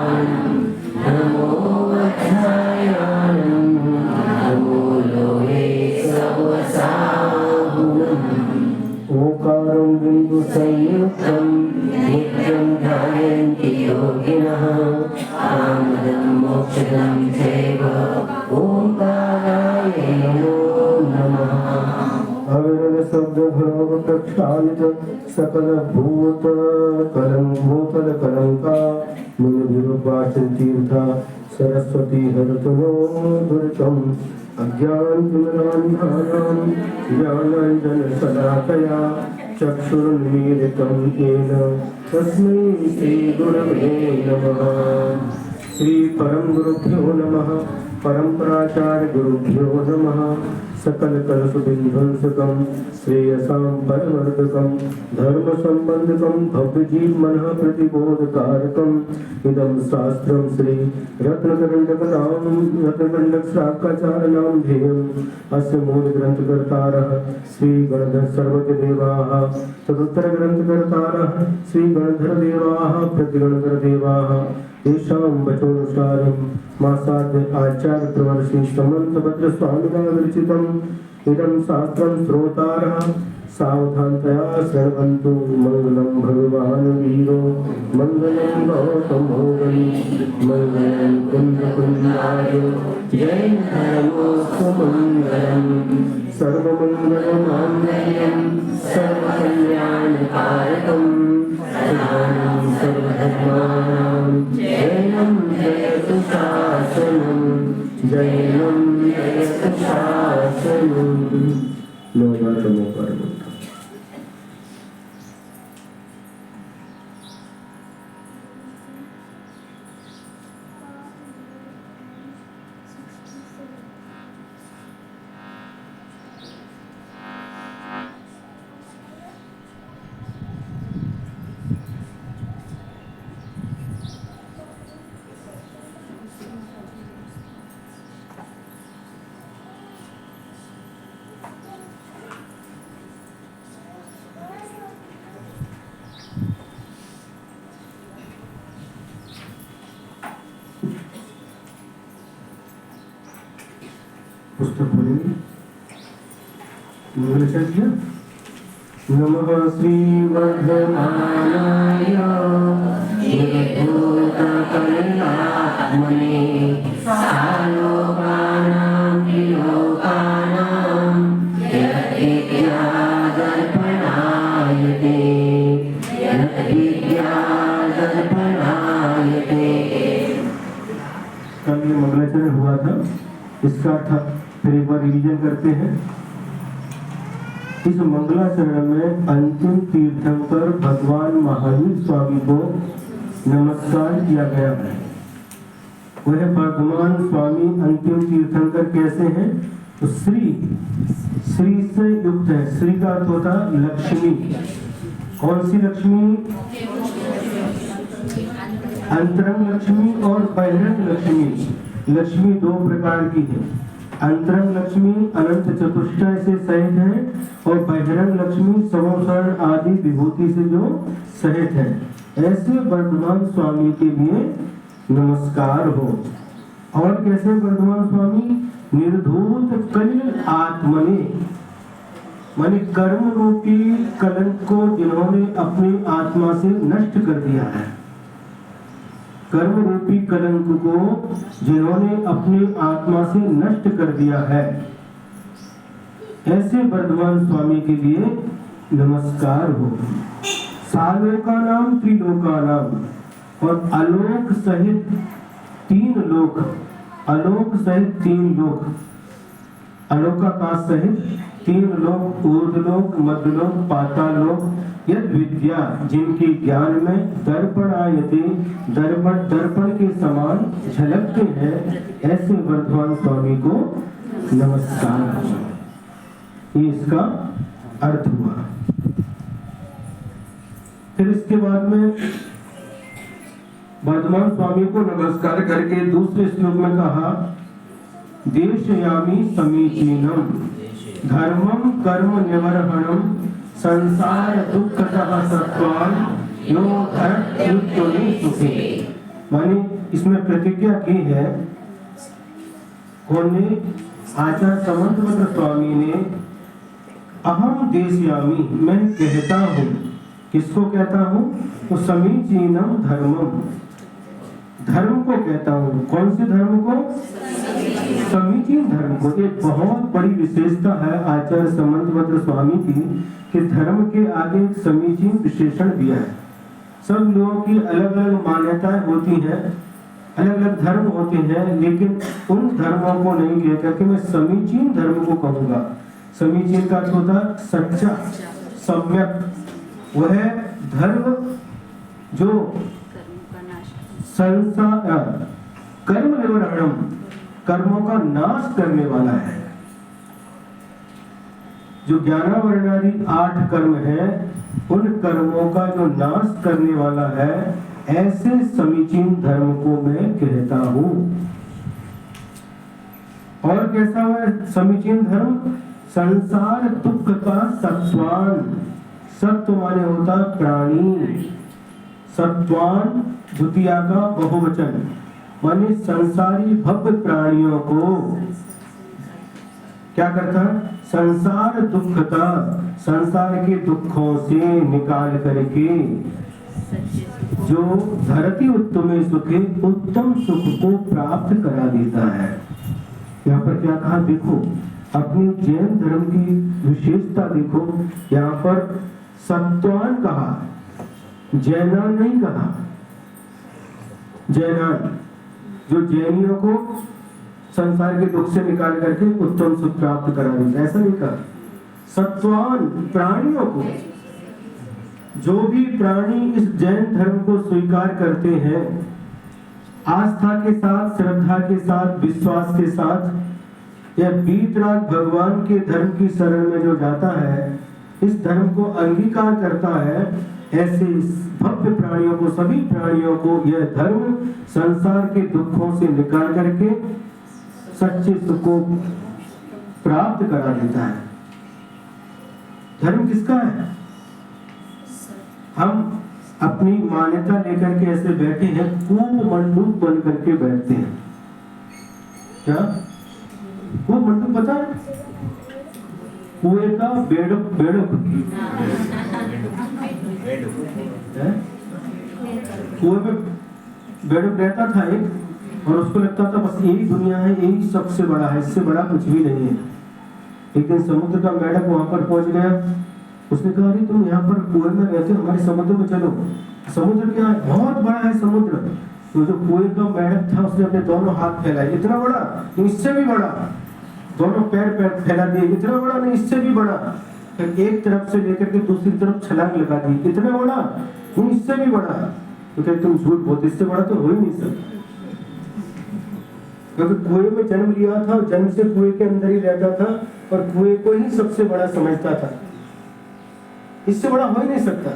नमो वत्सायानं नमो लोहे सवसाहुनम् ओंकारं बिंदु संयुक्तं नित्यं ध्यायन्ति योगिनः कामदं मोक्षदं चैव ओंकाराय नमो नमः। अविरल शब्द भ्रम प्रक्षालित सकल भूत कलं भूतल कलंका मुनि विरूपाचल तीर्था सरस्वती हरतनो दुर्गम अज्ञानतिमिरान्धानां ज्ञानाञ्जन शलाकया चक्षुरुन्मीलितं येन तस्मै श्रीगुरवे नमः। श्री परम गुरुभ्यो नमः। परम्पराचार्य गुरुभ्यो नमः। सकल कलशुभिध्वंसकं श्रेयसां परवर्धकं धर्म संबंधकं भव्य जीव मनः प्रतिबोधकारकं इदं शास्त्रं श्री रत्नकण्डक शाकाचार्याणां ध्येयम् अस्य मूल ग्रंथकर्तारः श्री गणधर सर्वदेवाः तदुत्तर ग्रंथकर्तारः श्री गणधर देवाः प्रतिगणधर देवाः तेषां वचोनुसारं मासाद्य आचार्य प्रवर्षि समन्तभद्र स्वामिना विरचितम् इदं शास्त्रं श्रोतारः सावधानतया शृण्वन्तु। मंगलं भगवान् वीरो मंगलं गौतमो वै मंगलं कुन्दकुन्दाय जय धर्मोऽस्तुमङ्गलम् सर्वमङ्गलमाङ्गल्यं सर्वकल्याणकारकम् शरणं सर्वधर्माणां जयं जयतु शासनं जयं जयतु शासनं। नमो पार्वती। पुस्तक पढ़ेंगे। मंगलाचरण नमः श्री वर्धमानाय निर्भूतकमलात्मने सालोकानां विलोकानां यद्विद्यादर्पणायते यद्विद्यादर्पणायते। कल ये मंगलाचरण हुआ था, इसका अर्थ फिर एक बार रिवीजन करते हैं। इस मंगलाचरण में अंतिम तीर्थंकर भगवान महावीर स्वामी को नमस्कार किया गया है। वह वर्धमान स्वामी अंतिम तीर्थंकर कैसे हैं? तो श्री से युक्त है। श्री का अर्थ होता लक्ष्मी। कौन सी लक्ष्मी? अंतरंग लक्ष्मी और बहिरंग लक्ष्मी। लक्ष्मी दो प्रकार की है। अंतरंग लक्ष्मी अनंत चतुष्टय से सहित है और बहिरंग लक्ष्मी समोसरण आदि विभूति से जो सहित है। ऐसे वर्धमान स्वामी के लिए नमस्कार हो। और कैसे वर्धमान स्वामी? निर्धूत कल आत्मने, माने कर्म रूपी कलंक को जिन्होंने अपनी आत्मा से नष्ट कर दिया है। कर्म रूपी कलंक को जिन्होंने अपनी आत्मा से नष्ट कर दिया है, ऐसे वर्धमान स्वामी के लिए नमस्कार हो। सालोकानाम त्रिलोकानाम, और आलोक सहित तीन लोक, आलोक सहित तीन लोक, आलोकाकाश सहित तीन लोक, ऊर्ध्वलोक, मध्यलोक, पातालोक, यद विद्या जिनके ज्ञान में दर्पण आयते, दर्पण के समान झलकते हैं, ऐसे वर्धमान स्वामी को नमस्कार। ये इसका अर्थ हुआ। फिर इसके बाद में वर्धमान स्वामी को नमस्कार करके दूसरे श्लोक में कहा, देशयामि समीचीनम धर्मम कर्म निवर्हणम संसार दुःखतः सत्वान् यो धर्मयुक्तोनि सुखे। माने इसमें प्रतिज्ञा की है, कौन ने? आचार्य समंतभद्र स्वामी ने, अहम देशयामी, मैं कहता हूँ। किसको कहता हूँ? तो समीचीनम धर्मम, धर्म को कहता हूँ। कौन से धर्म को? समीचीन धर्म को। एक बहुत बड़ी विशेषता है आचार्य समंतभद्र स्वामी की कि धर्म के आगे एक समीचीन विशेषण दिया है। सब लोगों की अलग अलग मान्यताएं होती हैं, अलग अलग धर्म होते हैं, लेकिन उन धर्मों को नहीं कह करके मैं समीचीन धर्म को कहूंगा। समीचीन का अर्थ होता सच्चा, सम्यक। वह धर्म जो संसार कर्म निवरणम, कर्मों का नाश करने वाला है। जो ज्ञानावरणादि 8 कर्म है, उन कर्मों का जो नाश करने वाला है, ऐसे समीचीन धर्म को मैं कहता हूं। और कैसा है समीचीन धर्म? संसार दुख का सत्वान, सत्व माने होता प्राणी, सत्वान द्वितीया का बहुवचन, माने संसारी भव्य प्राणियों को क्या करता? संसार दुख का, संसार के दुखों से निकाल करके जो धरती उत्तमे सुखे, उत्तम सुख को प्राप्त करा देता है। यहाँ पर क्या कहा? देखो अपनी जैन धर्म की विशेषता देखो, यहाँ पर सत्वान कहा, जैनान नहीं कहा। जैनान जो जैनियों को संसार के दुख से निकाल करके उत्तम सुख प्राप्त करा देता, ऐसा नहीं कहा। सत्वान प्राणियों को, जो भी प्राणी इस जैन धर्म को स्वीकार करते हैं, आस्था के साथ, श्रद्धा के साथ, विश्वास के साथ, या वीतराग भगवान के धर्म की शरण में जो जाता है, इस धर्म को अंगीकार करता है, ऐसे भव्य प्राणियों को, सभी प्राणियों को यह धर्म संसार के दुखों से निकाल करके सच्चे सुख को प्राप्त करा देता है। धर्म किसका है? हम अपनी मान्यता लेकर के ऐसे बैठे हैं, खूब मंडूक बन करके बैठते हैं। क्या खूब मंडूक पता है? कुएं का बेड़ुक, बेड़ुक कुएं में बेड़ुक रहता था एक, और उसको लगता था बस यही दुनिया है, यही सबसे बड़ा है, इससे बड़ा कुछ भी नहीं है। एक दिन समुद्र का मेढक वहां पर पहुंच गया। उसने कहा, अरे तुम यहाँ पर कुएं में रहते हो, हमारे समुद्र में चलो। समुद्र क्या है? बहुत बड़ा है समुद्र। तो जो कुएं का मेढक था, उसने अपने दोनों हाथ फैलाए, इतना बड़ा, इससे भी बड़ा, दोनों पैर फैला दिए, इतना बड़ा नहीं, इससे भी बड़ा। फिर एक तरफ से लेकर के दूसरी तरफ छलांग लगा दी, इतना बड़ा नहीं, इससे भी बड़ा। तो कहते तुम झूठ बोलते, इससे बड़ा तो हो ही नहीं सकता। क्योंकि कुएं में जन्म लिया था, जन्म से कुएं के अंदर ही रहता था, और कुएं को ही सबसे बड़ा समझता था, इससे बड़ा हो ही नहीं सकता।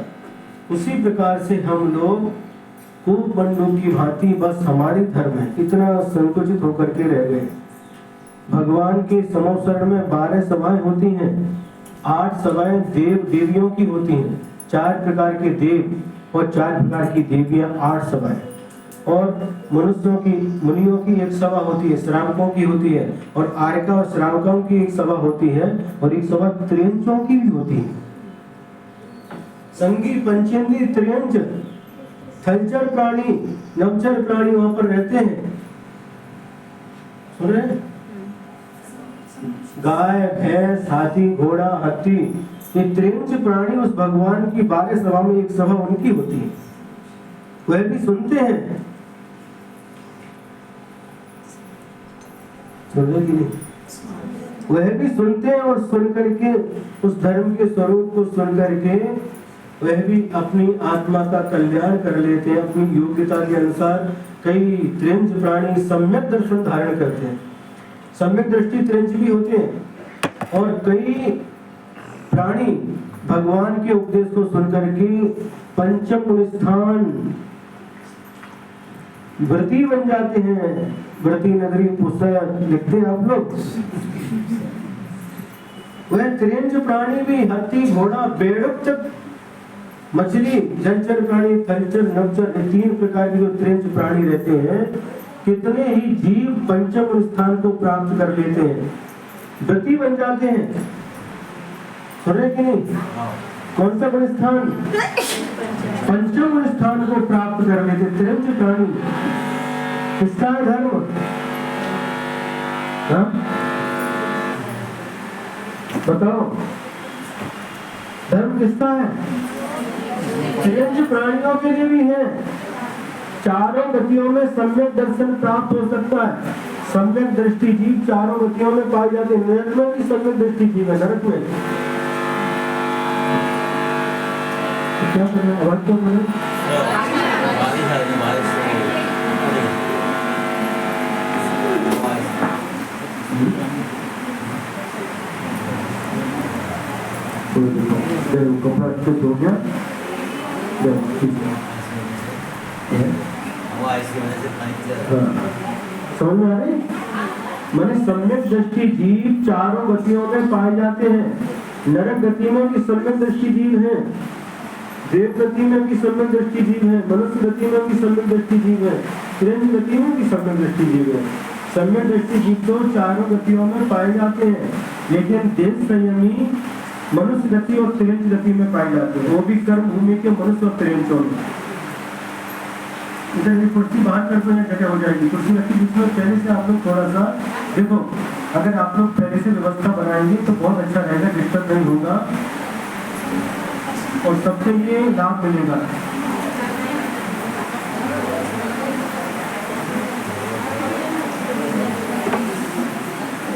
उसी प्रकार से हम लोग खूब बंडों की भांति बस हमारी धर्म है, इतना संकुचित होकर के रह गए। भगवान के समोसरण में 12 सभाएं होती हैं, 8 सभाएं देव देवियों की होती हैं, 4 प्रकार के देव और 4 प्रकार की देवियां, 8 सभाएं। और मनुष्यों की, मुनियों की एक सभा होती है, श्रावकों की होती है, और आर्यका और श्रावकों की एक सभा होती है, और एक सभा त्रियंचों की भी होती है। संगी, पंचेंद्री, त्रियंच, थलचर प्राणी, नवचर प्राणी वहां पर रहते हैं। सुन रहे? गाय, भैंस, हाथी, घोड़ा, हाथी, ये त्रियंच प्राणी उस भगवान की 12 सभा में एक सभा उनकी होती है, वह भी सुनते हैं। सुन रहे कि नहीं? वह भी सुनते हैं, और सुन करके उस धर्म के स्वरूप को सुन करके वह भी अपनी आत्मा का कल्याण कर लेते हैं। अपनी योग्यता के अनुसार कई त्रियंच प्राणी सम्यक दर्शन धारण करते हैं, सम्यक दृष्टि त्रियंच भी होते हैं, और कई प्राणी भगवान के उपदेश को सुनकर के पंचम स्थान व्रती बन जाते हैं। व्रती नगरी पुस्तक लिखते हैं आप लोग। वह त्रियंच प्राणी भी हाथी, घोड़ा, बेड़क तक मछली, जलचर प्राणी, थलचर, नभचर, ये 3 प्रकार के जो त्रिंच प्राणी रहते हैं, कितने ही जीव पंचम स्थान को प्राप्त कर लेते हैं, व्रती बन जाते हैं। सुन रहे कि नहीं? कौन सा बड़ा स्थान? पंचम स्थान को प्राप्त कर लेते त्रिंच प्राणी। किसका है धर्म? हाँ? बताओ, धर्म किसका है? त्रिंच प्राणियों के लिए भी है। चारों गतियों में सम्यक दर्शन प्राप्त हो सकता है। सम्यक दृष्टि जीव चारों गतियों में पाई जाती है। नरक में भी सम्यक दृष्टि जीव है। नरक में तो क्या कर रहे हैं? आवाज क्यों कर रहे हैं? कपड़ा अच्छे धो गया, समझ में आ रही? माने सम्यक दृष्टि जीव चारों गतियों में पाए जाते हैं। नरक गति में भी सम्यक दृष्टि जीव है, देव गति में भी सम्यक दृष्टि जीव है, मनुष्य गति में भी सम्यक दृष्टि जीव है, त्रिंच गति में भी सम्यक दृष्टि जीव है। सम्यक दृष्टि जीव तो चारों गतियों में पाए जाते हैं, लेकिन देव संयमी मनुष्य गति और त्रिंच गति में पाए जाते हैं, वो भी कर्म भूमि के मनुष्य और त्रिंचों में। इधर ये कुर्सी बाहर कर दो, जगह हो जाएगी। कुर्सी रखी बीच में। पहले से आप लोग थोड़ा सा देखो, अगर आप लोग पहले से व्यवस्था बनाएंगे तो बहुत अच्छा रहेगा, डिस्टर्ब नहीं होगा और सबके लिए लाभ मिलेगा।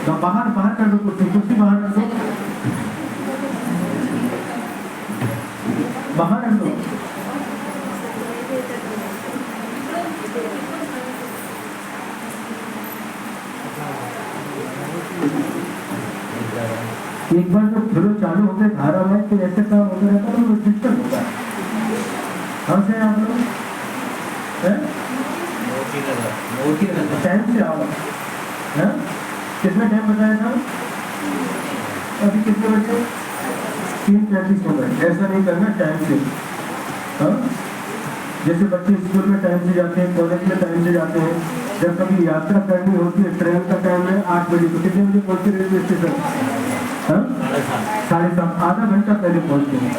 तो बाहर कर दो कुर्सी बाहर कर दो, बाहर रख दो। एक बार जब फ्लो चालू होते धारा में तो ऐसे काम होता रहता है तो डिस्टर्ब होता है। कहाँ से आप लोग टाइम से आओ? कितना टाइम बताया था? अभी कितने बजे? 3:35 हो गए। ऐसा नहीं करना टाइम से। हाँ, जैसे बच्चे स्कूल में टाइम से जाते हैं, कॉलेज में टाइम से जाते हैं, जब कभी यात्रा करनी होती है, ट्रेन का टाइम है 8 बजे, तो कितने बजे पहुंचे रेलवे स्टेशन? 7:30, आधा घंटा पहले पहुंचते हैं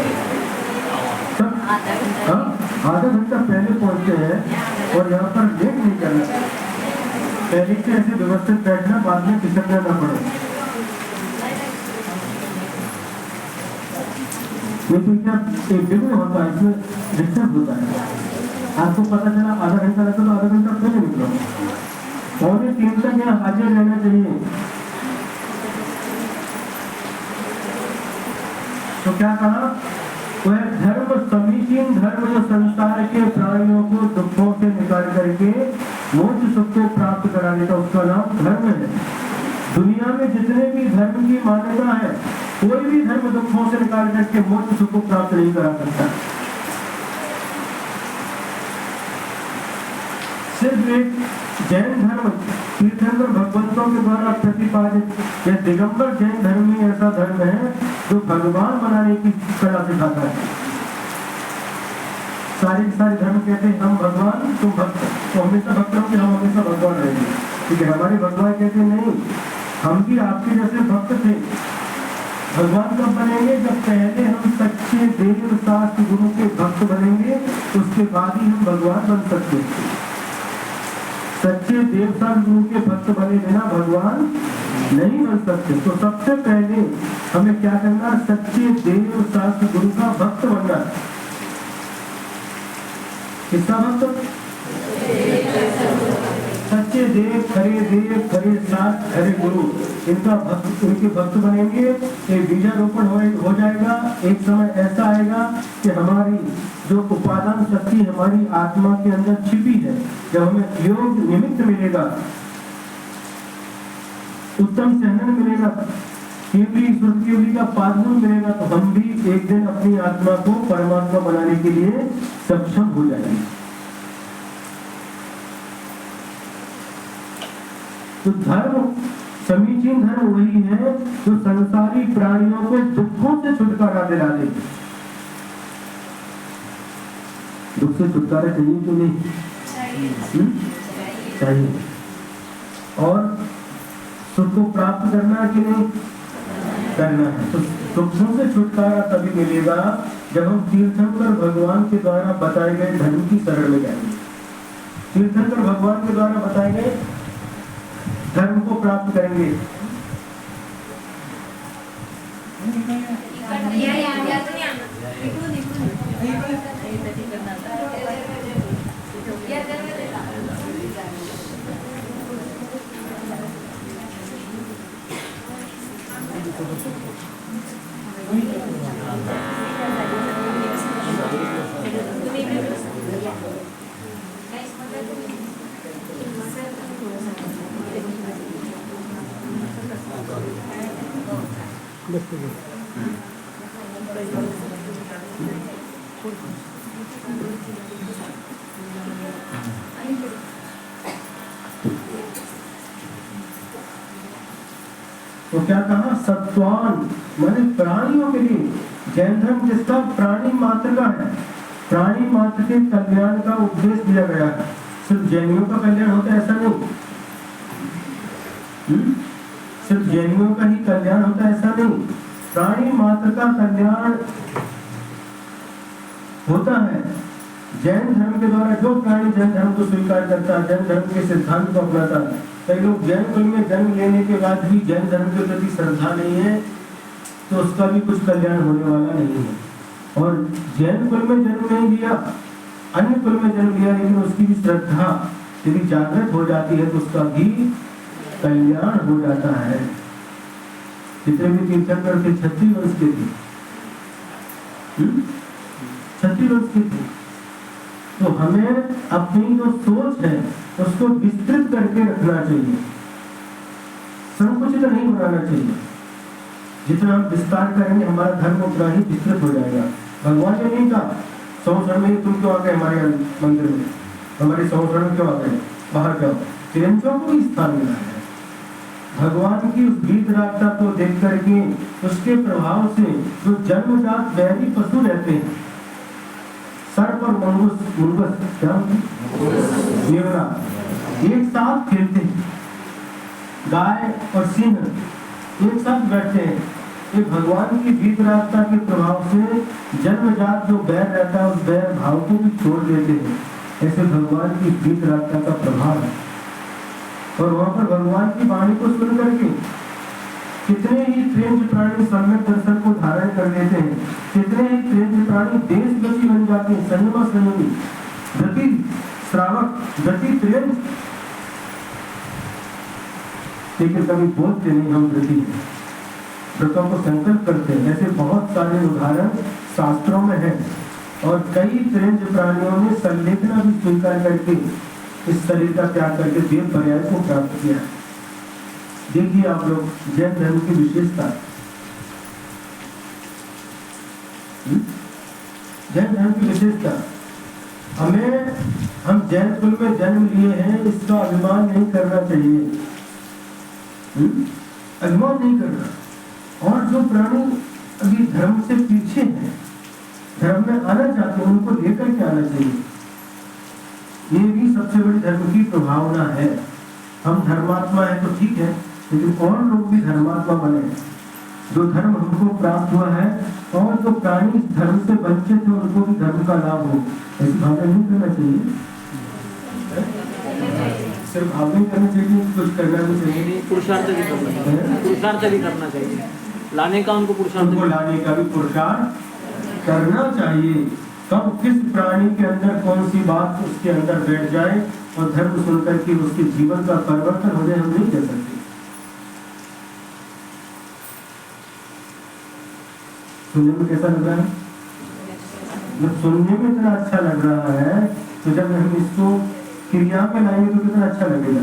सब। आधा घंटा पहले पहुंचते हैं और यहाँ पर लेट नहीं करना, पहले से ऐसे व्यवस्थित बैठना, बाद में खिसकना ना पड़े। लेकिन क्या एक जगह होता है, इसमें डिस्टर्ब होता है। आपको पता चला आधा घंटा लगता तो आधा घंटा पहले निकलो, 2:45 तक यहाँ हाजिर रहना चाहिए। तो क्या कहा? वह धर्म समीचीन धर्म जो संसार के प्राणियों को दुखों से निकाल करके मोक्ष सुख को प्राप्त कराने का, उसका नाम धर्म है। दुनिया में जितने भी धर्म की मान्यता है, कोई भी धर्म दुखों से निकाल करके मोक्ष सुख को प्राप्त नहीं करा सकता। सिर्फ एक जैन धर्म तीर्थंकर भगवंतों के द्वारा प्रतिपादित या दिगंबर जैन धर्म ही ऐसा धर्म है जो भगवान बनाने की कला सिखाता है। सारे धर्म कहते हैं हम भगवान तुम भक्त, तो हमेशा भक्त रहो कि हम हमेशा भगवान रहेंगे। ठीक है, हमारे भगवान कहते नहीं, हम भी आपके जैसे भक्त थे। भगवान कब बनेंगे? जब पहले हम सच्चे देव शास्त्र गुरु के भक्त बनेंगे, उसके बाद ही हम भगवान बन सकते हैं। सच्चे देव शास्त्र गुरु के भक्त बने बिना भगवान नहीं बन सकते। तो सबसे पहले हमें क्या करना? सच्चे देव शास्त्र गुरु का भक्त बनना। किसका भक्त? सच्चे देव, खरे शास्त्र, खरे गुरु, इनका भक्त, इनके भक्त बनेंगे। एक बीजारोपण हो जाएगा। एक समय ऐसा आएगा कि हमारी जो उपादान शक्ति हमारी आत्मा के अंदर छिपी है, जब हमें योग निमित्त मिलेगा, उत्तम सहनन मिलेगा, सुरती का पादुन मिलेगा, तो हम भी एक दिन अपनी आत्मा को परमात्मा बनाने के लिए सक्षम हो जाएंगे। तो धर्म, समीचीन धर्म वही है जो संसारी प्राणियों को दुखों से छुटकारा दिला दे। दुख से छुटकारा चाहिए कि नहीं? चाहिए। और सुख को प्राप्त करना है कि नहीं? करना है। तो दुखों से छुटकारा तभी मिलेगा जब हम तीर्थंकर भगवान के द्वारा बताए गए धर्म की शरण में जाएंगे। तीर्थंकर भगवान के द्वारा बताए गए धर्म को प्राप्त करेंगे। तो क्या कहा? सत्वान माने प्राणियों के लिए। जैन धर्म जिसका प्राणी मात्र का है, प्राणी मात्र के कल्याण का उपदेश दिया गया है। सिर्फ जैनियों का कल्याण होता है ऐसा नहीं, सिर्फ जैनियों का ही कल्याण होता है ऐसा नहीं, प्राणी मात्र का कल्याण होता है। जैन धर्म के द्वारा जो प्राणी जैन धर्म को स्वीकार करता है, जैन धर्म के सिद्धांत को अपनाता है, कई लोग जैन कुल में जन्म लेने के बाद भी जैन धर्म के प्रति श्रद्धा नहीं है, तो उसका भी कुछ कल्याण होने वाला नहीं है। और जैन कुल में जन्म नहीं लिया, अन्य कुल में जन्म लिया, लेकिन उसकी भी श्रद्धा यदि जागृत हो जाती है तो उसका भी कल्याण हो जाता है। जितने भी तीर्थंकर थे 36 वर्ष के थे, 36 वर्ष के थे। तो हमें अपनी जो सोच है उसको विस्तृत करके रखना चाहिए, संकुचित नहीं बनाना चाहिए। जितना हम विस्तार करेंगे हमारा धर्म उतना ही विस्तृत हो जाएगा। भगवान ने नहीं कहा 100 शरण में तुम क्यों आ गए हमारे मंदिर में, हमारे 100 शरण में क्यों आ गए, बाहर जाओ। तिरंजों को भी स्थान मिला है। भगवान की उस वीतरागता को देख करके उसके प्रभाव से जो जन्मजात वैरी पशु रहते हैं, सर्प और मुंगस क्या नेवला एक साथ खेलते हैं, गाय और सिंह एक साथ बैठते हैं। ये भगवान की वीतरागता के प्रभाव से जन्मजात जो बैर रहता है उस बैर भाव को भी छोड़ देते हैं। ऐसे भगवान की वीतरागता का प्रभाव है। और वहां पर भगवान की वाणी को सुन करके कितने ही त्रिंज प्राणी सम्यक दर्शन को धारण कर लेते हैं, कितने ही त्रिंज प्राणी देशगति बन जाते हैं, संयम संयमी, गति श्रावक, गति त्रिंज, लेकिन कभी बोलते नहीं हम गति हैं, व्रतों को संकल्प करते हैं। ऐसे बहुत सारे उदाहरण शास्त्रों में है। और कई त्रिंज प्राणियों ने संलेखना भी स्वीकार करके इस शरीर का त्याग करके देव पर्याय को प्राप्त किया। देखिए आप लोग जैन धर्म की विशेषता, जैन धर्म की विशेषता, हम जैन कुल में जन्म लिए हैं इसका अभिमान नहीं करना चाहिए, अभिमान नहीं करना। और जो प्राणी अभी धर्म से पीछे हैं, धर्म में आना चाहते हैं, उनको लेकर के आना चाहिए। ये भी सबसे बड़ी धर्म की प्रभावना है। हम धर्मात्मा है तो ठीक है, लेकिन और लोग भी धर्मात्मा बने, जो धर्म हमको प्राप्त हुआ है, और जो प्राणी धर्म से वंचित है उनको भी धर्म का लाभ हो। ऐसी भावना नहीं करना चाहिए, सिर्फ भावना ही करना चाहिए, कुछ करना भी चाहिए, पुरुषार्थ भी करना चाहिए, पुरुषार्थ भी करना चाहिए, लाने का उनको पुरुषार्थ लाने का भी पुरुषार्थ करना चाहिए। कब किस प्राणी के अंदर कौन सी बात उसके अंदर बैठ जाए और धर्म सुनकर के उसके जीवन का परिवर्तन हो जाए, हम नहीं कह सकते। सुनने में कैसा लग रहा है? जब सुनने में इतना अच्छा लग रहा है तो जब हम इसको क्रिया में लाएंगे तो कितना अच्छा लगेगा।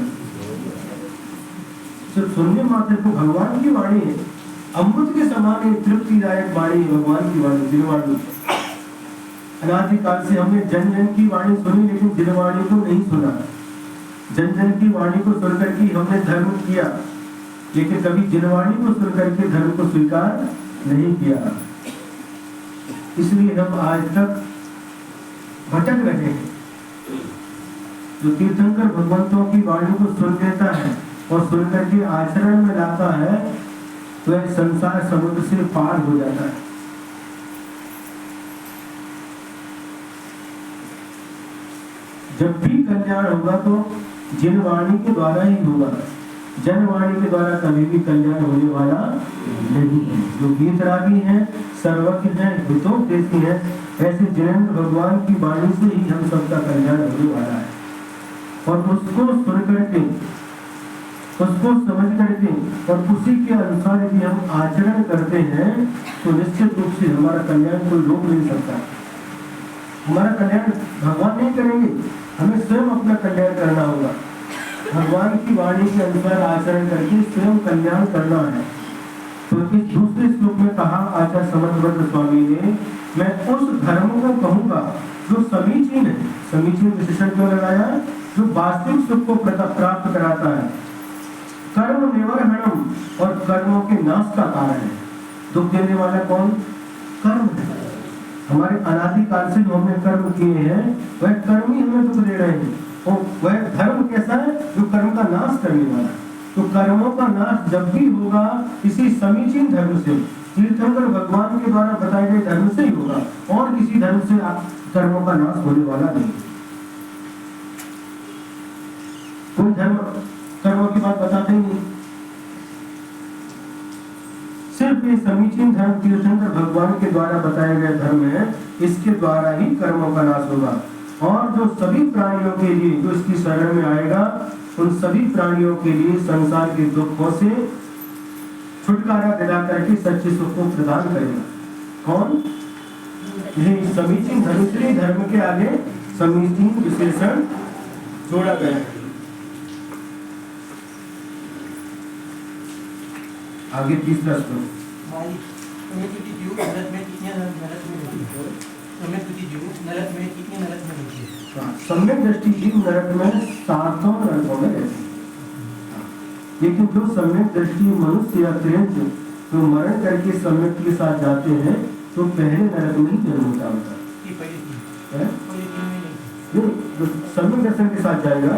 सिर्फ सुनने मात्र को भगवान की वाणी है, अमृत के समान एक तृप्तिदायक वाणी, भगवान की वाणी, दिलवाणी। अनादिकाल से हमने जन जन की वाणी सुनी, लेकिन दिलवाणी को नहीं सुना। जन जन की वाणी को सुनकर के हमने धर्म किया, लेकिन कभी दिलवाणी को सुनकर के धर्म को स्वीकार नहीं किया। इसलिए हम आज तक भटक रहे हैं। जो तीर्थंकर भगवंतों की वाणी को सुन लेता है और सुनकर के आचरण में लाता है, वह संसार समुद्र से पार हो जाता है। जब भी कल्याण होगा तो जनवाणी के द्वारा ही होगा, जनवाणी के द्वारा कभी भी कल्याण होने वाला नहीं है। जो गीतरागी हैं, सर्वज्ञ हैं, हितोपदेशी हैं, ऐसे जिनेंद्र भगवान की वाणी से ही हम सबका कल्याण होने वाला है। और उसको सुन करके, उसको समझ करके और उसी के अनुसार यदि हम आचरण करते हैं तो निश्चित रूप से हमारा कल्याण कोई रोक नहीं सकता। हमारा कल्याण भगवान नहीं करेंगे, हमें स्वयं अपना कल्याण करना होगा। भगवान की वाणी के अनुसार आचरण करके स्वयं कल्याण करना है। तो इस दूसरे श्लोक में कहा आचार्य समर्थभद्र स्वामी ने, मैं उस धर्म को कहूंगा जो समीचीन है। समीचीन विशेषण क्यों लगाया? जो वास्तविक सुख को प्राप्त कराता है, कर्म निवर्हणम, और कर्मों के नाश का कारण है। दुख देने वाला कौन? कर्म है। हमारे अनादिकाल से जो हमने कर्म किए हैं वह कर्म ही हमें दुख दे रहे हैं। और वह धर्म कैसा है? जो कर्म का नाश करने वाला है। तो कर्मों का नाश जब भी होगा इसी समीचीन धर्म से, तीर्थंकर भगवान के द्वारा बताए गए धर्म से ही होगा, और किसी धर्म से कर्मों का नाश होने वाला नहीं। कोई धर्म कर्मों की बात बताते ही नहीं। सिर्फ ये समीचीन धर्म तीर्थंकर भगवान के द्वारा बताए गए धर्म है, इसके द्वारा ही कर्मों का नाश होगा। और जो सभी प्राणियों के लिए जो इसकी शरण में आएगा, उन सभी प्राणियों के लिए संसार के दुखों से छुटकारा दिला करके सच्चे सुख को प्रदान करेगा। कौन? यही समीचीन धर्म। इसलिए धर्म के आगे समीचीन विशेषण जोड़ा गया है। आगे तीसरा श्लोक। सम्यक दृष्टि जीव नरक में 7 नरकों में रहती है। लेकिन जो सम्यक दृष्टि मनुष्य या त्रियंज जो मरण करके सम्यक के साथ जाते हैं तो पहले नरक में ही जन्म होता होता है। जो सम्यक दर्शन के साथ जाएगा,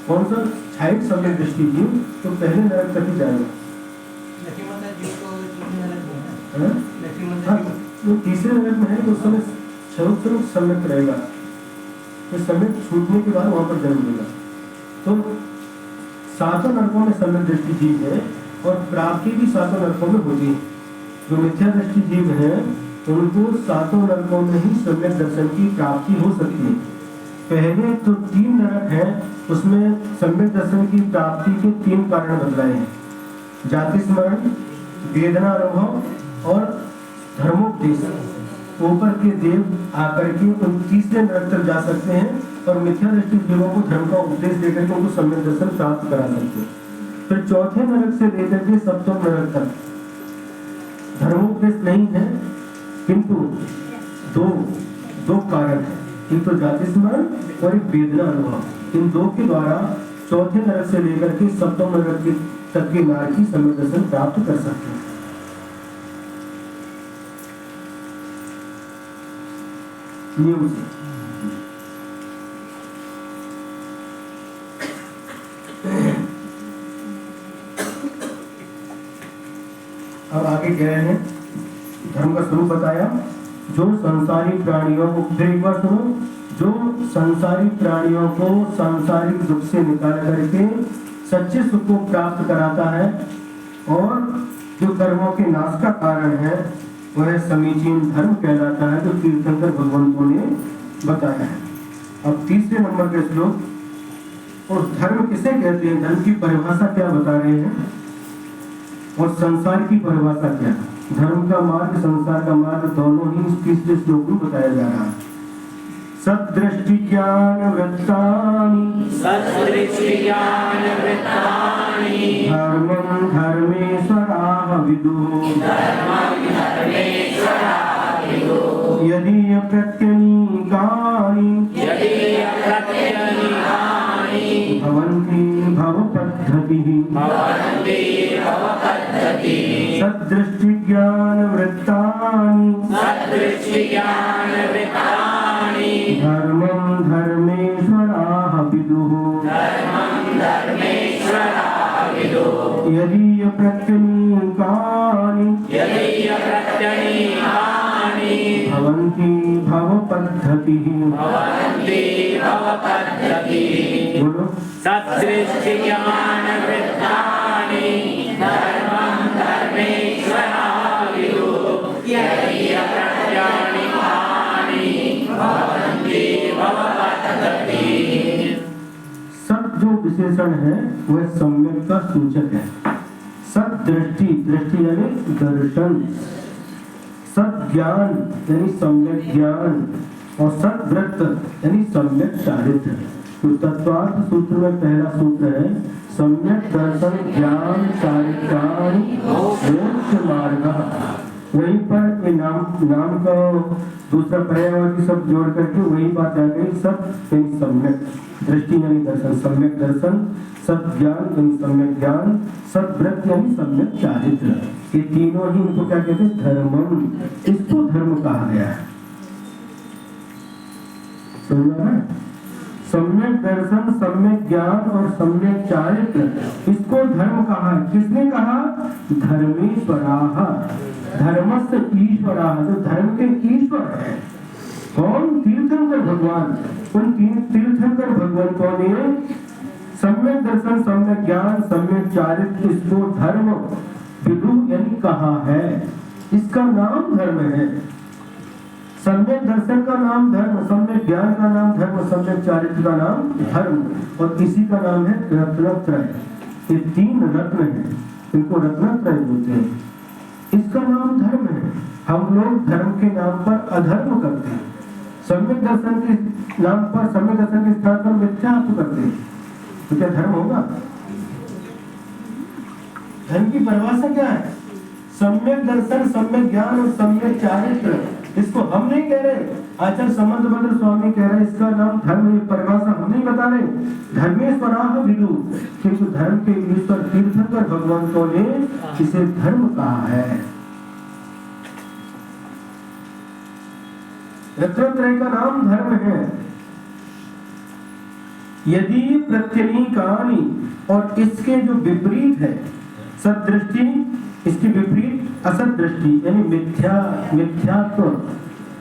कौन सा छाइट सम्यक दृष्टि जीव, तो पहले नरक तक ही जाएगा। तो तीसरे नरक में है तो उस समय स्वरूप सम्यक रहेगा, तो सम्यक छूटने के बाद वहां पर जन्म लेगा। तो 7 नरकों में सम्यक दृष्टि जीव है, और प्राप्ति भी 7 नरकों में होती है। जो मिथ्या दृष्टि जीव है उनको 7 नरकों में ही सम्यक दर्शन की प्राप्ति हो सकती है। पहले तो 3 नरक है, उसमें सम्यक दर्शन की प्राप्ति के 3 कारण बतलाए हैं: जाति स्मरण, वेदना अनुभव और धर्मोपदेश। ऊपर के देव आकर के उन तीसरे नरक तक जा सकते हैं और मिथ्या दृष्टि जीवों को धर्म का उपदेश देकर के उनको सम्यक दर्शन प्राप्त करा सकते हैं। फिर चौथे नरक से लेकर के सप्तम नरक तक धर्मोपदेश नहीं है, किंतु दो कारण है, एक तो जाति स्मरण और एक वेदना अनुभव। इन 2 के द्वारा चौथे नरक से लेकर के सप्तम नरक तक के नारक ही सम्यक दर्शन प्राप्त कर सकते हैं। नियम से अब आगे कह रहे हैं, धर्म का स्वरूप बताया। जो संसारी प्राणियों को, फिर एक बार सुनो, जो संसारी प्राणियों को सांसारिक दुख से निकाल करके सच्चे सुख को प्राप्त कराता है और जो कर्मों के नाश का कारण है वह समीचीन धर्म कहलाता है, जो तीर्थंकर भगवंतों ने बताया है। अब तीसरे नंबर के श्लोक, और धर्म किसे कहते हैं, धर्म की परिभाषा क्या बता रहे हैं, और संसार की परिभाषा क्या है। धर्म का मार्ग, संसार का मार्ग, दोनों ही इस तीसरे श्लोक में बताया जा रहा है। सदृष्टि ज्ञान वृत्तानि, धर्मं धर्मेश्वराः विदुः, यदि प्रत्यनीकानि भवन्ति भवपरिहारिणी। भवपद्धतिः सद्दृष्टि ज्ञान वृत्तानि धर्मं धर्मेश्वराः विदुः यदि प्रत्यनीकानि भवन्ति भवपद्धतिः बोलो सदृष्टि ज्ञान वृत्तानि धर्मं धर्मेश्वराः विदुः यदि प्रत्यनीकानि भवन्ति भवपद्धतिः। सद जो विशेषण है वह सम्यक का सूचक है। सदृष्टि, दृष्टि यानी दर्शन, सज्ञान यानी सम्यक ज्ञान और सद्वृत्त यानी सम्यक चारित्र। तो तत्वार्थ सूत्र में पहला सूत्र है सम्यक दर्शन ज्ञान चारित्राणि मोक्ष मार्गः। वहीं पर ये नाम का दूसरा पर्यायवाची सब जोड़ करके वही बात आ गई। सब यानी सम्यक दृष्टि यानी दर्शन, सम्यक दर्शन, सज्ञान यानी सम्यक ज्ञान, सद्वृत्त यानी सम्यक चारित्र। ये तीनों ही इनको क्या कहते हैं? धर्मम। इसको धर्म कहा गया है। समझा ना? सम्यक दर्शन, सम्यक ज्ञान और सम्यक चारित्र, इसको धर्म कहा। किसने कहा? धर्मेश्वराः, धर्मस्य ईश्वराः, जो धर्म के ईश्वर है। कौन? तीर्थंकर भगवान। उन तीन तीर्थंकर भगवंतों ने सम्यक दर्शन, सम्यक ज्ञान, सम्यक चारित्र, इसको धर्म विदुः यानी कहा है। इसका नाम धर्म है। सम्यक दर्शन का नाम धर्म, सम्यक ज्ञान का नाम धर्म, सम्यक चारित्र का नाम धर्म, और इसी का नाम है रत्नत्रय। ये तीन रत्न हैं, इनको रत्नत्रय बोलते हैं। इसका नाम धर्म है। हम लोग धर्म के नाम पर अधर्म करते हैं। सम्यक दर्शन के नाम पर, सम्यक दर्शन के स्थान पर मिथ्यात्व करते हैं, तो क्या धर्म होगा? धर्म की परिभाषा क्या है? सम्यक दर्शन, सम्यक ज्ञान और सम्यक चारित्र। इसको हम नहीं कह रहे, आचार्य समंतभद्र स्वामी कह रहे हैं। इसका नाम धर्म है, परिभाषा हम नहीं बता रहे। धर्मेश्वराः विदुः, किंतु धर्म के ईश्वर तीर्थंकर भगवंतों ने इसे धर्म कहा है। रत्नत्रय का नाम धर्म है। यदि प्रत्यनीकानि, और इसके जो विपरीत है, सदृष्टि, इसकी विपरीत असत दृष्टि यानी मिथ्यात्व,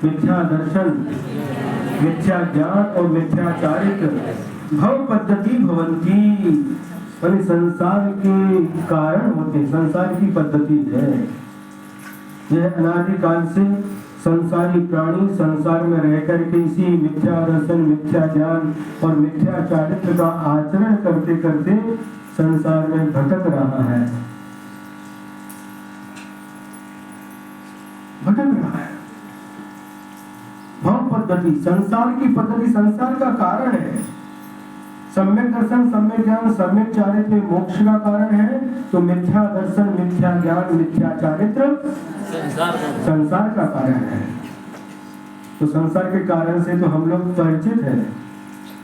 मिथ्या दर्शन, मिथ्या ज्ञान और मिथ्या चारित्र भव पद्धति भवन्ति, यानी संसार के कारण होते, संसार की पद्धति है। यह अनादिकाल से संसारी प्राणी संसार में रह करके इसी मिथ्या दर्शन, मिथ्या ज्ञान और मिथ्या चारित्र का आचरण करते करते संसार में भटक रहा है, भटक रहा है। भव पद्धति, संसार की पद्धति संसार का कारण है। सम्यक दर्शन, सम्यक ज्ञान, सम्यक चारित्र मोक्ष का कारण है, तो मिथ्या दर्शन, मिथ्या ज्ञान, मिथ्या चारित्र संसार का कारण है। तो संसार के कारण से तो हम लोग परिचित हैं,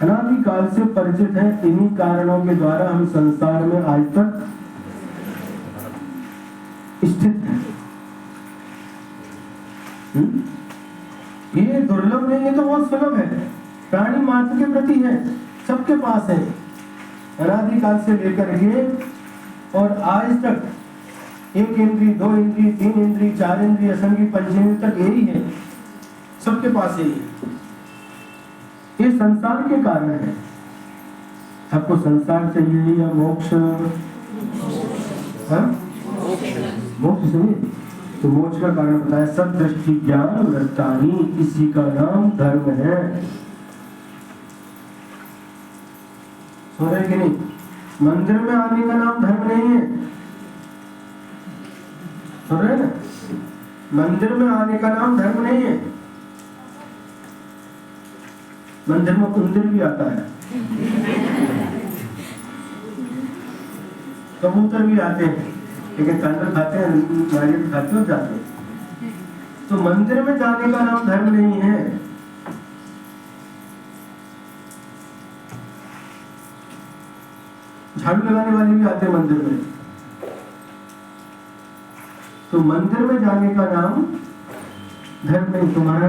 अनादिकाल से परिचित हैं। इन्हीं कारणों के द्वारा हम संसार में आज तक स्थित हैं। ये दुर्लभ नहीं है तो बहुत सुलभ है, प्राणी मात्र के प्रति है, सबके पास है। अनादिकाल से लेकर के और आज तक एक इंद्री, दो इंद्री, तीन इंद्री, चार इंद्री, असंगी, पंचेंद्री तक यही है, सबके पास यही है। ये संसार के कारण है। आपको संसार चाहिए या मोक्ष? मोक्ष चाहिए तो मोक्ष का कारण बताया सदृष्टि ज्ञान वृत्तानि, इसी का नाम धर्म है। सुन रहे कि नहीं? मंदिर में आने का नाम धर्म नहीं है। सुन रहे ना? मंदिर में आने का नाम धर्म नहीं है। मंदिर में कुंदिर भी आता है, कबूतर भी आते हैं, लेकिन कंदर खाते हैं, नारियल खाते हो जाते हैं। तो मंदिर में जाने का नाम धर्म नहीं है। झाड़ू लगाने वाले भी आते हैं मंदिर में। तो मंदिर में जाने का नाम धर्म नहीं। तुम्हारा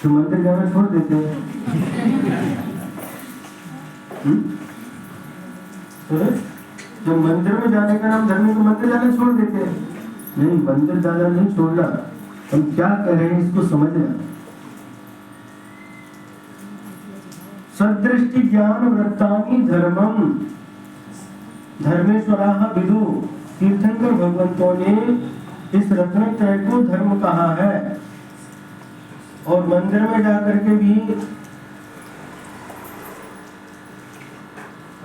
तो मंदिर जाना छोड़ देते हैं। जब मंदिर में जाने का नाम धर्म है तो मंदिर जाना छोड़ देते हैं। नहीं, मंदिर जाना नहीं छोड़ना। हम क्या कह रहे हैं इसको समझना। सदृष्टि ज्ञान वृत्तानि धर्मम धर्मेश्वराः विदु। तीर्थंकर भगवंतों ने इस रत्नत्रय को धर्म कहा है। और मंदिर में जाकर के भी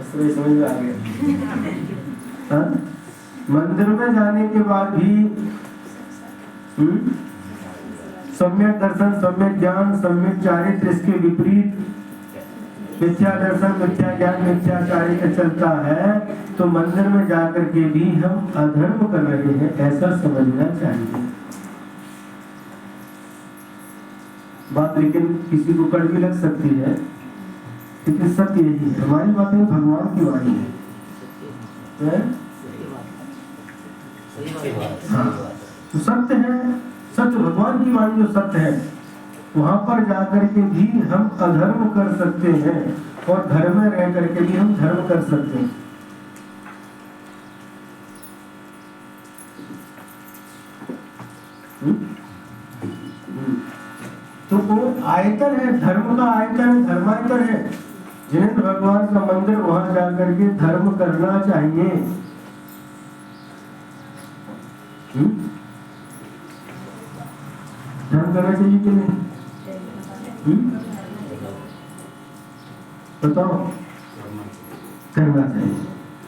समझ में आ गया। मंदिर में जाने के बाद भी सम्यक दर्शन, सम्यक ज्ञान, सम्यक चारित्र इसके विपरीत मिथ्या दर्शन, मिथ्या ज्ञान, मिथ्या चारित्र चलता है, तो मंदिर में जाकर के भी हम अधर्म कर रहे हैं, ऐसा समझना चाहिए। बात लेकिन किसी को कड़वी लग सकती है, लेकिन सत्य यही है। हमारी बातें भगवान की वाणी है। हाँ, तो सत्य है, सत्य भगवान की वाणी जो सत्य है, वहां पर जाकर के भी हम अधर्म कर सकते हैं और घर में रह करके भी हम धर्म कर सकते हैं। तो वो आयतन है, धर्म का आयतन, धर्मायतन है। जिनेंद्र भगवान का मंदिर, वहां जाकर के धर्म करना चाहिए। धर्म करना चाहिए कि नहीं? बताओ। करना चाहिए।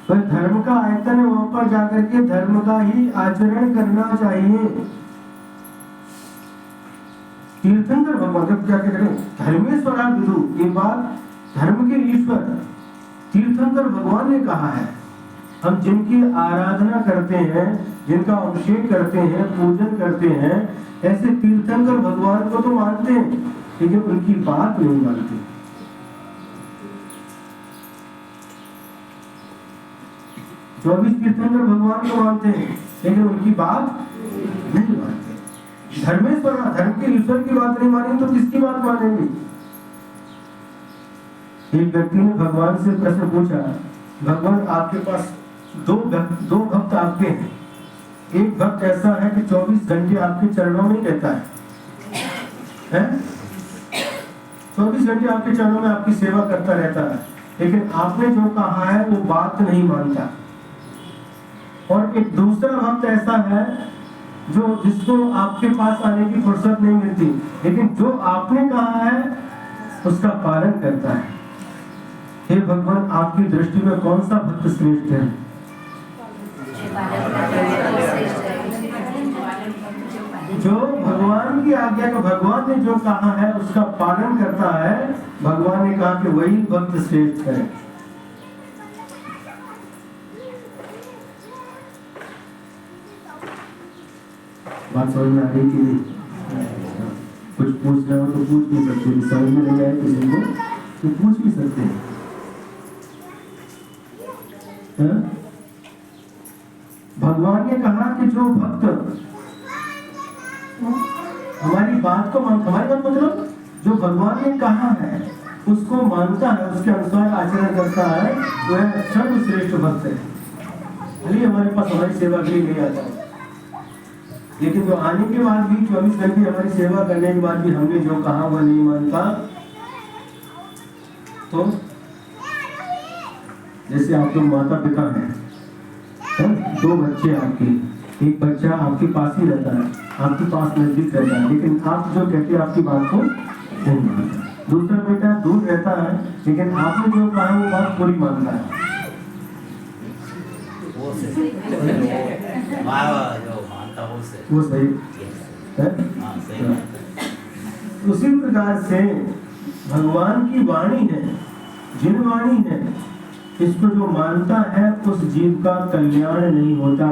पर धर्म का आयतन है, वहां पर जाकर के धर्म का ही आचरण करना चाहिए। तीर्थंकर भगवान जब क्या कह रहे हैं, धर्मेश्वरा विदु, ये बात धर्म के ईश्वर तीर्थंकर भगवान ने कहा है। हम जिनकी आराधना करते हैं, जिनका अभिषेक करते हैं, पूजन करते हैं, ऐसे तीर्थंकर भगवान को तो मानते हैं, लेकिन उनकी बात नहीं मानते। जो भी तीर्थंकर भगवान को मानते हैं, लेकिन उनकी बात नहीं मानते। धर्मेश्वर, धर्म के ईश्वर की बात नहीं मानेंगे तो किसकी बात मानेंगे? एक व्यक्ति ने भगवान से प्रश्न पूछा, भगवान आपके पास दो भक्त आपके हैं। एक भक्त ऐसा है कि 24 घंटे आपके चरणों में रहता है? 24 घंटे आपके चरणों में आपकी सेवा करता रहता है, लेकिन आपने जो कहा है वो बात नहीं मानता। और एक दूसरा भक्त ऐसा है जो जिसको आपके पास आने की फुर्सत नहीं मिलती, लेकिन जो आपने कहा है उसका पालन करता है। हे भगवान, आपकी दृष्टि में कौन सा भक्त श्रेष्ठ है? जो भगवान की आज्ञा को, भगवान ने जो कहा है उसका पालन करता है। भगवान ने कहा कि वही भक्त श्रेष्ठ है। बात समझ में आ रही कि नहीं? कुछ पूछना हो तो पूछ भी सकते हैं, समझ में नहीं आए किसी को तो पूछ भी सकते हैं। भगवान ने कहा कि जो भक्त हमारी बात को मानता, हमारी बात मतलब जो भगवान ने कहा है उसको मानता है, उसके अनुसार आचरण करता है, वह सर्वश्रेष्ठ भक्त है। भले हमारे पास हमारी सेवा के लिए नहीं आता, लेकिन जो आने के बाद भी 24 घंटे हमारी सेवा करने के बाद भी हमने जो कहा वह नहीं मानता, तो जैसे आप लोग माता पिता हैं, दो बच्चे आपके, एक बच्चा आपके पास ही रहता है, आपके पास नजदीक रहता है, लेकिन आप जो कहते हैं आपकी बात को नहीं मानता। दूसरा बेटा दूर रहता है, लेकिन आपने जो कहा वो बात पूरी मानता है। वो सही है। उसी प्रकार से भगवान की वाणी है, जिन वाणी है, इसको जो मानता है उस जीव का कल्याण नहीं होता।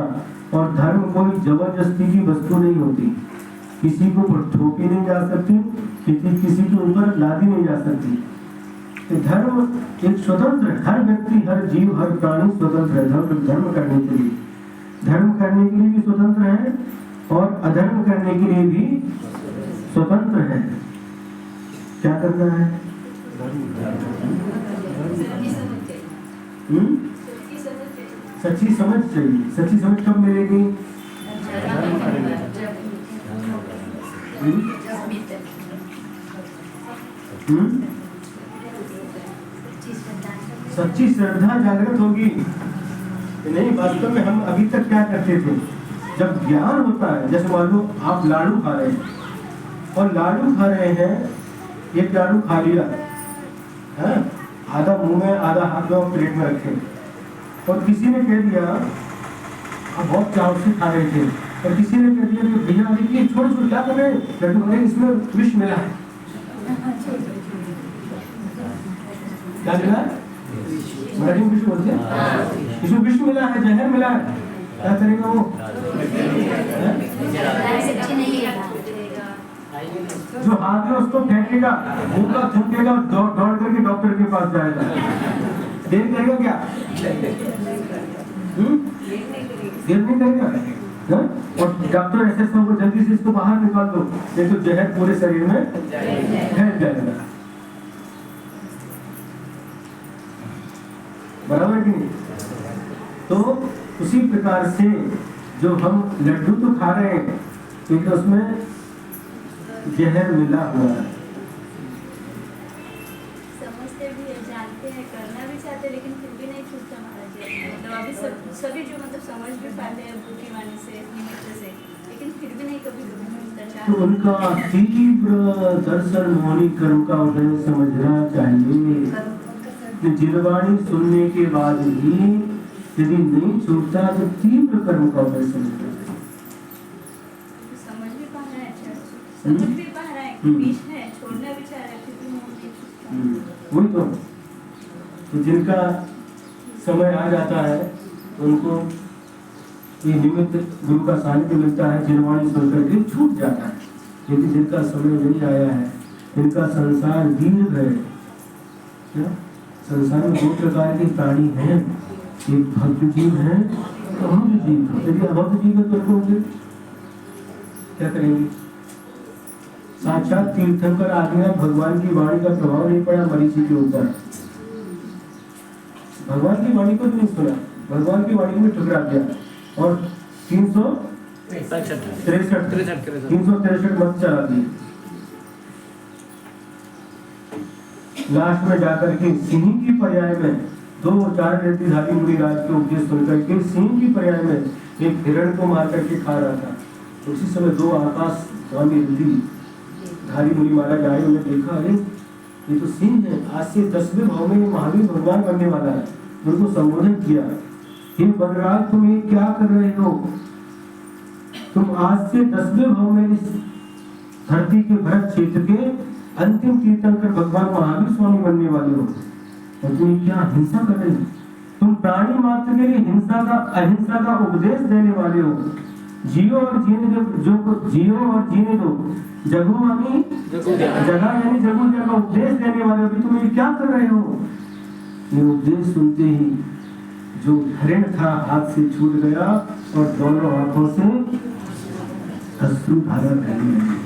और धर्म कोई जबरदस्ती की वस्तु नहीं होती, किसी को थोपी नहीं जा सकती, किसी के ऊपर लादी नहीं जा सकती। कि धर्म एक स्वतंत्र है, हर व्यक्ति, हर जीव, हर प्राणी स्वतंत्र है धर्म करने के लिए। धर्म करने के लिए भी स्वतंत्र है और अधर्म करने के लिए भी स्वतंत्र है। क्या करना है? सच्ची समझ चाहिए। सच्ची समझ कब मिलेगी? सच्ची श्रद्धा जागृत होगी। नहीं, वास्तव में हम अभी तक क्या करते थे? जब ज्ञान होता है, जैसे मान लो आप लाडू खा रहे हैं और लाडू खा रहे हैं, एक लाडू खा लिया है, आधा मुंह में आधा हाथ में प्लेट में रखे, और किसी ने कह दिया, आप बहुत चाव से खा रहे थे, और किसी ने कह दिया कि भैया देखिए छोड़ छोड़ क्या कर रहे हैं, लड्डू खा रहे हैं, इसमें विष मिला है। क्या मिला है? मराठी में विष बोलते हैं, इसमें विष मिला है, जहर मिला है। क्या करेगा वो? जो हाथ में उसको फेंकेगा, मुंह का थूकेगा, दौड़ करके डॉक्टर के पास जाएगा। देर करेगा क्या? देर नहीं करेगा। और डॉक्टर ऐसे सबको जल्दी से इसको बाहर निकाल दो, नहीं तो जहर पूरे शरीर में फैल जाएगा। बराबर कि नहीं? तो उसी प्रकार से जो हम लड्डू तो खा रहे हैं, क्योंकि उसमें जहर मिला हुआ है। समझते भी है, जानते हैं, करना भी चाहते हैं, लेकिन फिर भी नहीं छूटता महाराज। मतलब अभी सभी जो मतलब समझ भी पाते हैं बुद्धि वाणी से, निमित्त से, लेकिन फिर भी नहीं कभी मिलता। तो उनका तीव्र दर्शन होनी कर्म का उदय समझना चाहिए। जिरवाणी सुनने के बाद भी यदि नहीं छूटता तो तीव्र कर्म का उदय समझना चाहिए। समझ भी पा रहा है, समझ भी पा रहा है कि विष है, छोड़ना भी चाह रहा है, फिर भी नहीं छूटता। वही तो जिनका समय आ जाता है उनको ये निमित्त गुरु का सानिध्य मिलता है, जिरवाणी सुनकर के छूट जाता है। लेकिन जिनका समय नहीं आया है, जिनका संसार दीर्घ है, संसार में दो प्रकार के प्राणी हैं, एक भक्त जीव है, अभक्त जीव है। यदि अभक्त जीव है तो उनको क्या करेंगे? साक्षात तीर्थंकर आज्ञा, भगवान की वाणी का प्रभाव नहीं पड़ा मरीची के ऊपर। भगवान की वाणी को नहीं सुना, भगवान की वाणी में ठुकरा दिया और 363 मत चला दी। लास्ट में जाकर के सिंह की पर्याय में 2-4 ऋद्धिधारी मुनिराज के उपदेश सुनकर के सिंह की पर्याय में एक हिरण को मार करके खा रहा था। उसी समय 2 आकाश स्वामी ऋद्धिधारी मुनि महाराज आए, उन्हें देखा, अरे ये तो सिंह है, आज से 10वें भाव में महावीर भगवान बनने वाला है। उनको संबोधन किया, हे बलराज तुम ये क्या कर रहे हो? तुम आज से 10वें भाव में इस धरती के भरत क्षेत्र के अंतिम तीर्थंकर भगवान महावीर स्वामी बनने वाले हो, और तुम क्या हिंसा कर रहे हो? तुम प्राणी मात्र के लिए हिंसा का, अहिंसा का उपदेश देने वाले हो। जियो और जीने दो, जियो और जीने दो, जगो यानी जगह यानी जगो का उपदेश देने वाले हो। तुम ये क्या कर रहे हो? ये उपदेश सुनते ही जो हरिण था हाथ से छूट गया और दोनों आंखों से अश्रु धारा बहने लगी।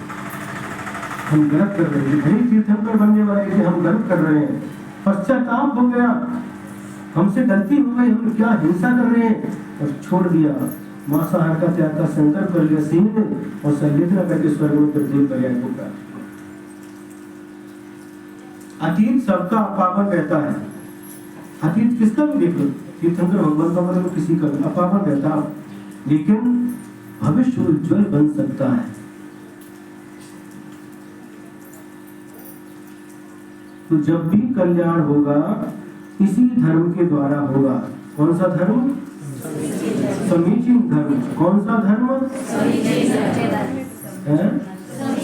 हम गलत कर रहे हैं, नहीं तीर्थंकर बनने वाले थे, हम गलत कर रहे हैं। पश्चाताप हो गया, हमसे गलती हो गई, हम क्या हिंसा कर रहे हैं, और छोड़ दिया। मांसाहार का त्याग का संकल्प कर लिया सिंह ने, और संलिग्न करके स्वर्ग में प्रत्येक पर्याय को प्राप्त। अतीत सबका अपावन रहता है, अतीत किसका भी देख लो, तीर्थंकर भगवान का मतलब किसी का अपावन रहता, लेकिन भविष्य उज्ज्वल बन सकता है। तो जब भी कल्याण होगा इसी धर्म के द्वारा होगा। कौन सा धर्म? समीचीन धर्म। कौन सा धर्म?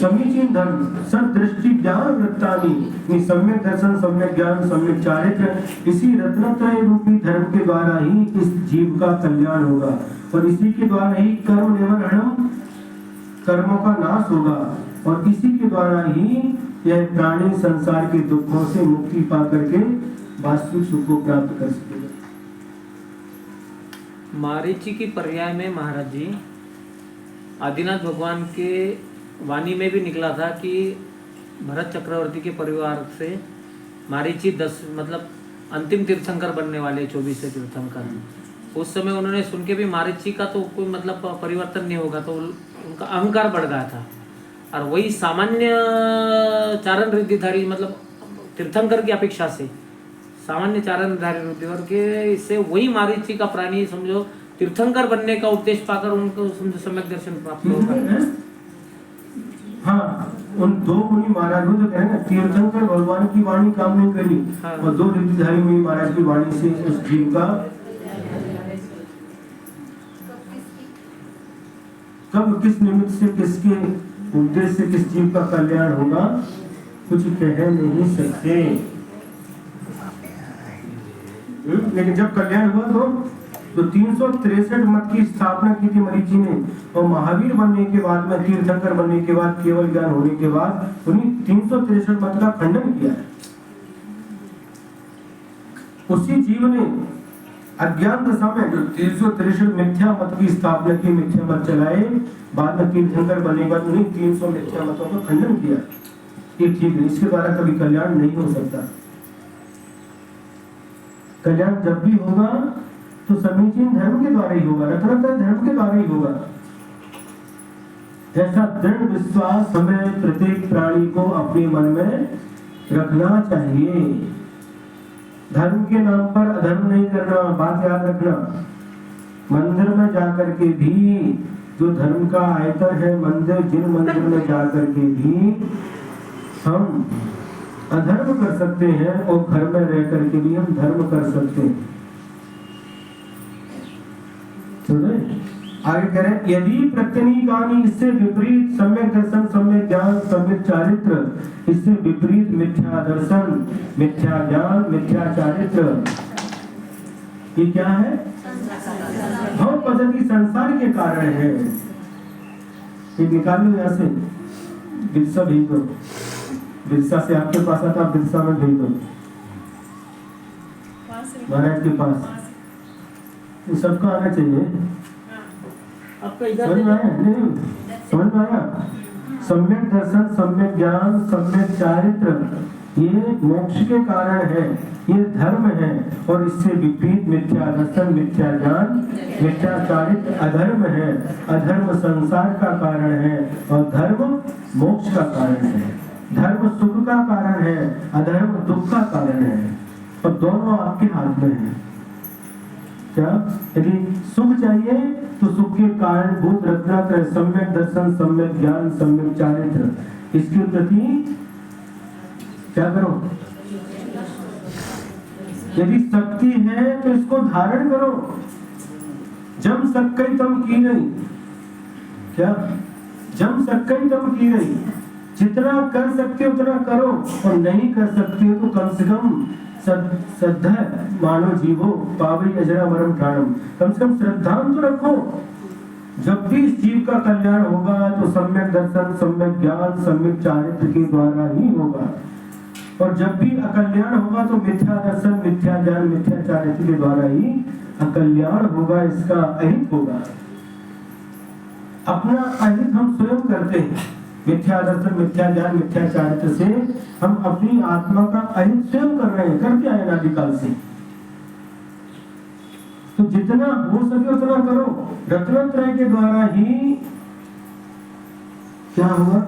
समीचीन धर्म। सदृष्टि ज्ञान वृत्तानि, सम्यक दर्शन, सम्यक ज्ञान, सम्यक चारित्र, इसी रत्नत्रय रूपी धर्म के द्वारा ही इस जीव का कल्याण होगा, और इसी के द्वारा ही कर्म निवर्हणम, कर्मों का नाश होगा, और इसी के द्वारा ही यह प्राणी संसार के दुखों से मुक्ति पा करके वास्तविक सुख को प्राप्त कर सकेगा। मारीची की पर्याय में महाराज जी आदिनाथ भगवान के वाणी में भी निकला था कि भरत चक्रवर्ती के परिवार से मारीची 10 मतलब अंतिम तीर्थंकर बनने वाले 24 तीर्थंकर। उस समय उन्होंने सुन के भी मारीची का तो कोई मतलब परिवर्तन नहीं होगा, तो उनका अहंकार बढ़ गया था। और वही सामान्य चारण रिद्धिधारी मतलब तीर्थंकर की अपेक्षा से सामान्य चारणधारी रिद्धिवर के इससे वही मारीची का प्राणी समझो तीर्थंकर बनने का उपदेश पाकर उनको समझो सम्यक दर्शन प्राप्त होगा। हाँ, उन दो मुनि महाराजों जो कह रहे हैं तीर्थंकर भगवान की वाणी काम नहीं करी। हाँ। और दो रिद्धिधारी मुनि महाराज की वाणी से उस जीव का कब किस निमित्त से किसके उद्देश्य से किस जीव का कल्याण होगा कुछ कह नहीं सकते। लेकिन जब कल्याण हुआ तो 363 मत की स्थापना की थी मरीची ने, और महावीर बनने के बाद में तीर्थंकर बनने के बाद केवल ज्ञान होने के बाद उन्हीं 363 मत का खंडन किया है। उसी जीव ने अज्ञान दशा में जो 363 मिथ्या मत की स्थापना की, मिथ्या मत चलाए, बाद में तीर्थंकर बनने के बाद उन्हीं 300 मिथ्या मतों का खंडन किया। ये ठीक है, इसके द्वारा कभी कल्याण नहीं हो सकता। कल्याण जब भी होगा तो समीचीन धर्म के द्वारा ही होगा, रत्नत्र धर्म के द्वारा ही होगा। ऐसा दृढ़ विश्वास हमें प्रत्येक प्राणी को अपने मन में रखना चाहिए। धर्म के नाम पर अधर्म नहीं करना, बात याद रखना। मंदिर में जाकर के भी जो धर्म का आयतन है मंदिर, जिन मंदिर में जाकर के भी हम अधर्म कर सकते हैं और घर में रह करके भी हम धर्म कर सकते हैं। आगे कह रहे हैं यदि प्रत्यनीकानि इससे विपरीत सम्यक दर्शन, सम्यक ज्ञान, सम्यक चारित्र, इससे विपरीत मिथ्या दर्शन, मिथ्या ज्ञान, मिथ्या चारित्र, ये क्या है? भव पद्धति संसार के कारण है। ये निकालो यहाँ से, बिरसा भेज दो, बिरसा से आपके पास आता, बिरसा में भेज दो महाराज के पास। ये सबका आना चाहिए। समझ में आया? नहीं समझ में आया? सम्यक दर्शन, सम्यक ज्ञान, सम्यक चारित्र, ये मोक्ष के कारण है, ये धर्म है। और इससे विपरीत मिथ्या दर्शन, मिथ्या ज्ञान, मिथ्या चारित्र अधर्म है। अधर्म संसार का कारण है और धर्म मोक्ष का कारण है। धर्म सुख का कारण है, अधर्म दुख का कारण है। और दोनों आपके हाथ में है। क्या? यदि सुख चाहिए तो सुख के कारण भूत रत्नात्रय, सम्यक दर्शन, सम्यक ज्ञान, सम्यक चारित्र, इसके प्रति क्या करो? यदि शक्ति है तो इसको धारण करो। जम सक्कई तम की नहीं, क्या? जम सक्कई तम की नहीं। जितना कर सकते हो उतना करो, और नहीं कर सकते हो तो कम से कम श्रद्धा मानो जीवो पावई अजरा मरम प्राणम, कम से कम श्रद्धा तो रखो। जब भी इस जीव का कल्याण होगा तो सम्यक दर्शन, सम्यक ज्ञान, सम्यक चारित्र के द्वारा ही होगा। और जब भी अकल्याण होगा तो मिथ्या दर्शन, मिथ्या ज्ञान, मिथ्या चारित्र के द्वारा ही अकल्याण होगा, इसका अहित होगा। अपना अहित हम स्वयं करते हैं। मिथ्या दर्शन, मिथ्या ज्ञान, मिथ्या चारित्र से हम अपनी आत्मा का अहित स्वयं कर रहे हैं, करके आए अनादिकाल से। तो जितना हो सके उतना करो। रत्नत्रय के द्वारा ही क्या होगा?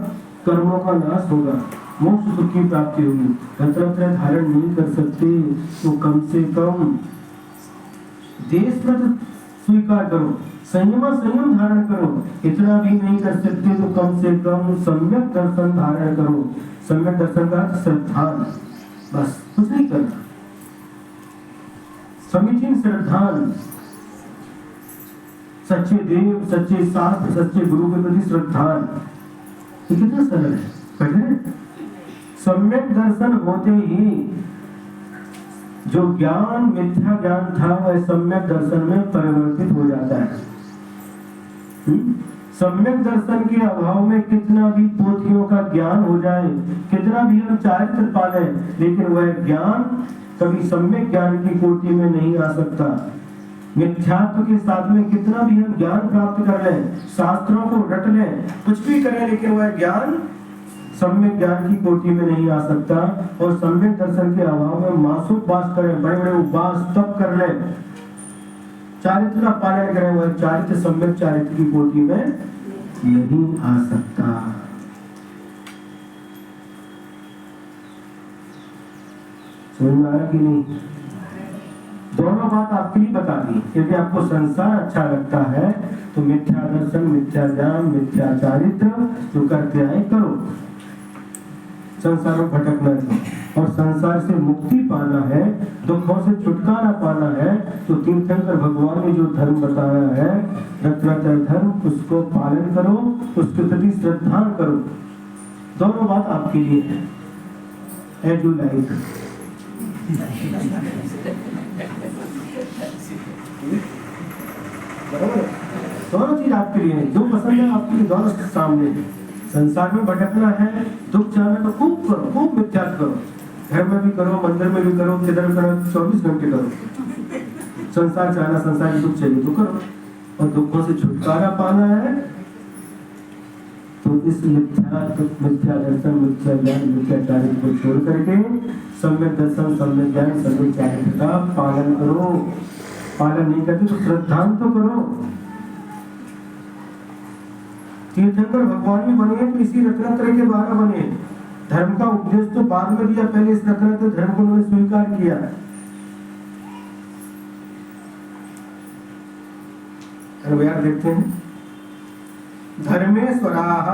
कर्मों का नाश होगा, मोक्ष सुख की प्राप्ति होगी। रत्नत्रय धारण नहीं कर सकते तो कम से कम देश व्रत स्वीकार करो, संयम धारण करो। इतना भी नहीं कर सकते तो कम से कम सम्यक दर्शन धारण करो। सम्यक दर्शन का श्रद्धान, बस कुछ नहीं करना। समीचीन श्रद्धान, सच्चे देव, सच्चे शास्त्र, सच्चे गुरु के प्रति श्रद्धान, ये कितना सरल है। पहले सम्यक दर्शन होते ही जो ज्ञान मिथ्या ज्ञान था वह सम्यक दर्शन में परिवर्तित हो जाता है। सम्यक दर्शन के अभाव में कितना भी पोथियों का ज्ञान हो जाए, कितना भी हम चारित्र पाले, लेकिन वह ज्ञान कभी सम्यक ज्ञान की कोटि में नहीं आ सकता। मिथ्यात्व के साथ में कितना भी हम ज्ञान प्राप्त कर लें, शास्त्रों को रट लें, कुछ भी करें, लेकिन वह ज्ञान सम्यक ज्ञान की कोटि में नहीं आ सकता। और सम्यक दर्शन के अभाव में मासोपवास करें, बड़े बड़े उपवास तप कर लें, चारित्र का पालन करें, वह चारित्र सम्यक चारित्र की कोटि में नहीं आ सकता। समझ में आया कि नहीं? दोनों बात आपके लिए बता दी। यदि आपको संसार अच्छा लगता है तो मिथ्या दर्शन, मिथ्या ज्ञान, मिथ्या चारित्र जो करते आए करो, संसार में भटकना है। और संसार से मुक्ति पाना है, दुखों से छुटकारा पाना है, तो तीर्थंकर भगवान ने जो धर्म बताया है, रत्नात्रय धर्म, उसको पालन करो, उसके प्रति श्रद्धा करो। दोनों बात आपके लिए है, एज यू लाइक। बराबर, दोनों चीज आपके लिए है, जो पसंद है आपके लिए, दोनों सामने है। संसार में भटकना है, दुख चाहना तो खूब करो, खूब मिथ्यात्व करो, घर में भी करो, मंदिर में भी करो, किधर करो, 24 घंटे करो। संसार चाहना, संसार की दुख चाहिए तो करो, और दुखों से छुटकारा पाना है तो इस मिथ्या दर्शन, मिथ्या ज्ञान, मिथ्या चारित्र को छोड़ करके सम्यक दर्शन, सम्यक ज्ञान, सम्यक चारित्र का पालन करो। पालन नहीं करते तो श्रद्धा तो करो। तीर्थंकर भगवान भी बने तो इसी रत्नात्रय के द्वारा बने। धर्म का उपदेश तो बाद में दिया, पहले इस रत्नात्रय धर्म को उन्होंने स्वीकार किया। देखते हैं, धर्मेश्वराः,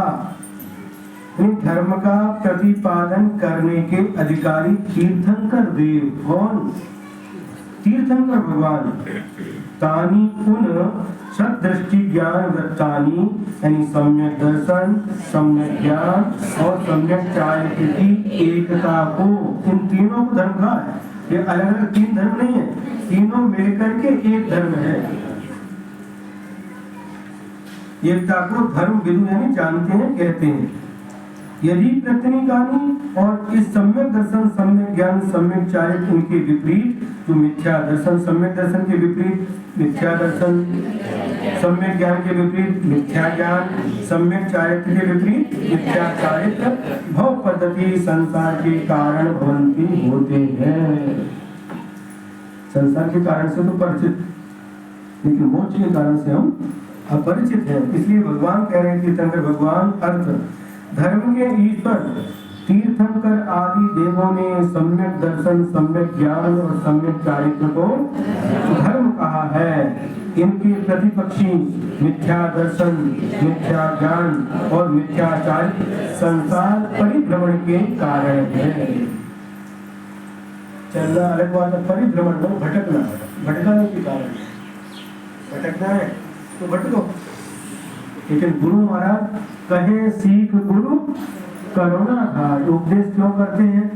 धर्म का प्रतिपादन करने के अधिकारी तीर्थंकर देव। कौन? तीर्थंकर भगवान। तानी उन सदृष्टि ज्ञान वृत्तानि, यानी सम्यक दर्शन, सम्यक ज्ञान और सम्यक चारित्र की एकता को, इन तीनों को धर्म कहा है। ये अलग अलग तीन धर्म नहीं है, तीनों मिलकर के एक धर्म है। एकता को धर्म विदु यानी जानते हैं, कहते हैं। यदि प्रत्यनिकानी और इस सम्यक दर्शन, सम्यक ज्ञान, सम्यक चारित्र इनके विपरीत, जो मिथ्या दर्शन, सम्यक दर्शन के विपरीत मिथ्या दर्शन, सम्यक ज्ञान के विपरीत मिथ्या ज्ञान, सम्यक चारित्र के विपरीत मिथ्या चारित्र, भव पद्धति संसार के कारण भवंती होते हैं। संसार के कारण से तो परिचित, लेकिन मोक्ष के कारण से हम अपरिचित हैं। इसलिए भगवान कह रहे हैं, तीर्थंकर भगवान, अर्थ धर्म के ईश्वर तीर्थंकर आदि देवों ने सम्यक दर्शन, सम्यक ज्ञान और सम्यक चारित्र को धर्म कहा है। इनके प्रतिपक्षी मिथ्या दर्शन, मिथ्या ज्ञान और मिथ्या चारित्र संसार परिभ्रमण के कारण है। चलना अलग बात है, परिभ्रमण में भटकना, भटकाने के कारण। भटकना है तो भटको, लेकिन गुरु महाराज कहे सीख गुरु करुणा धार। उपदेश क्यों करते हैं?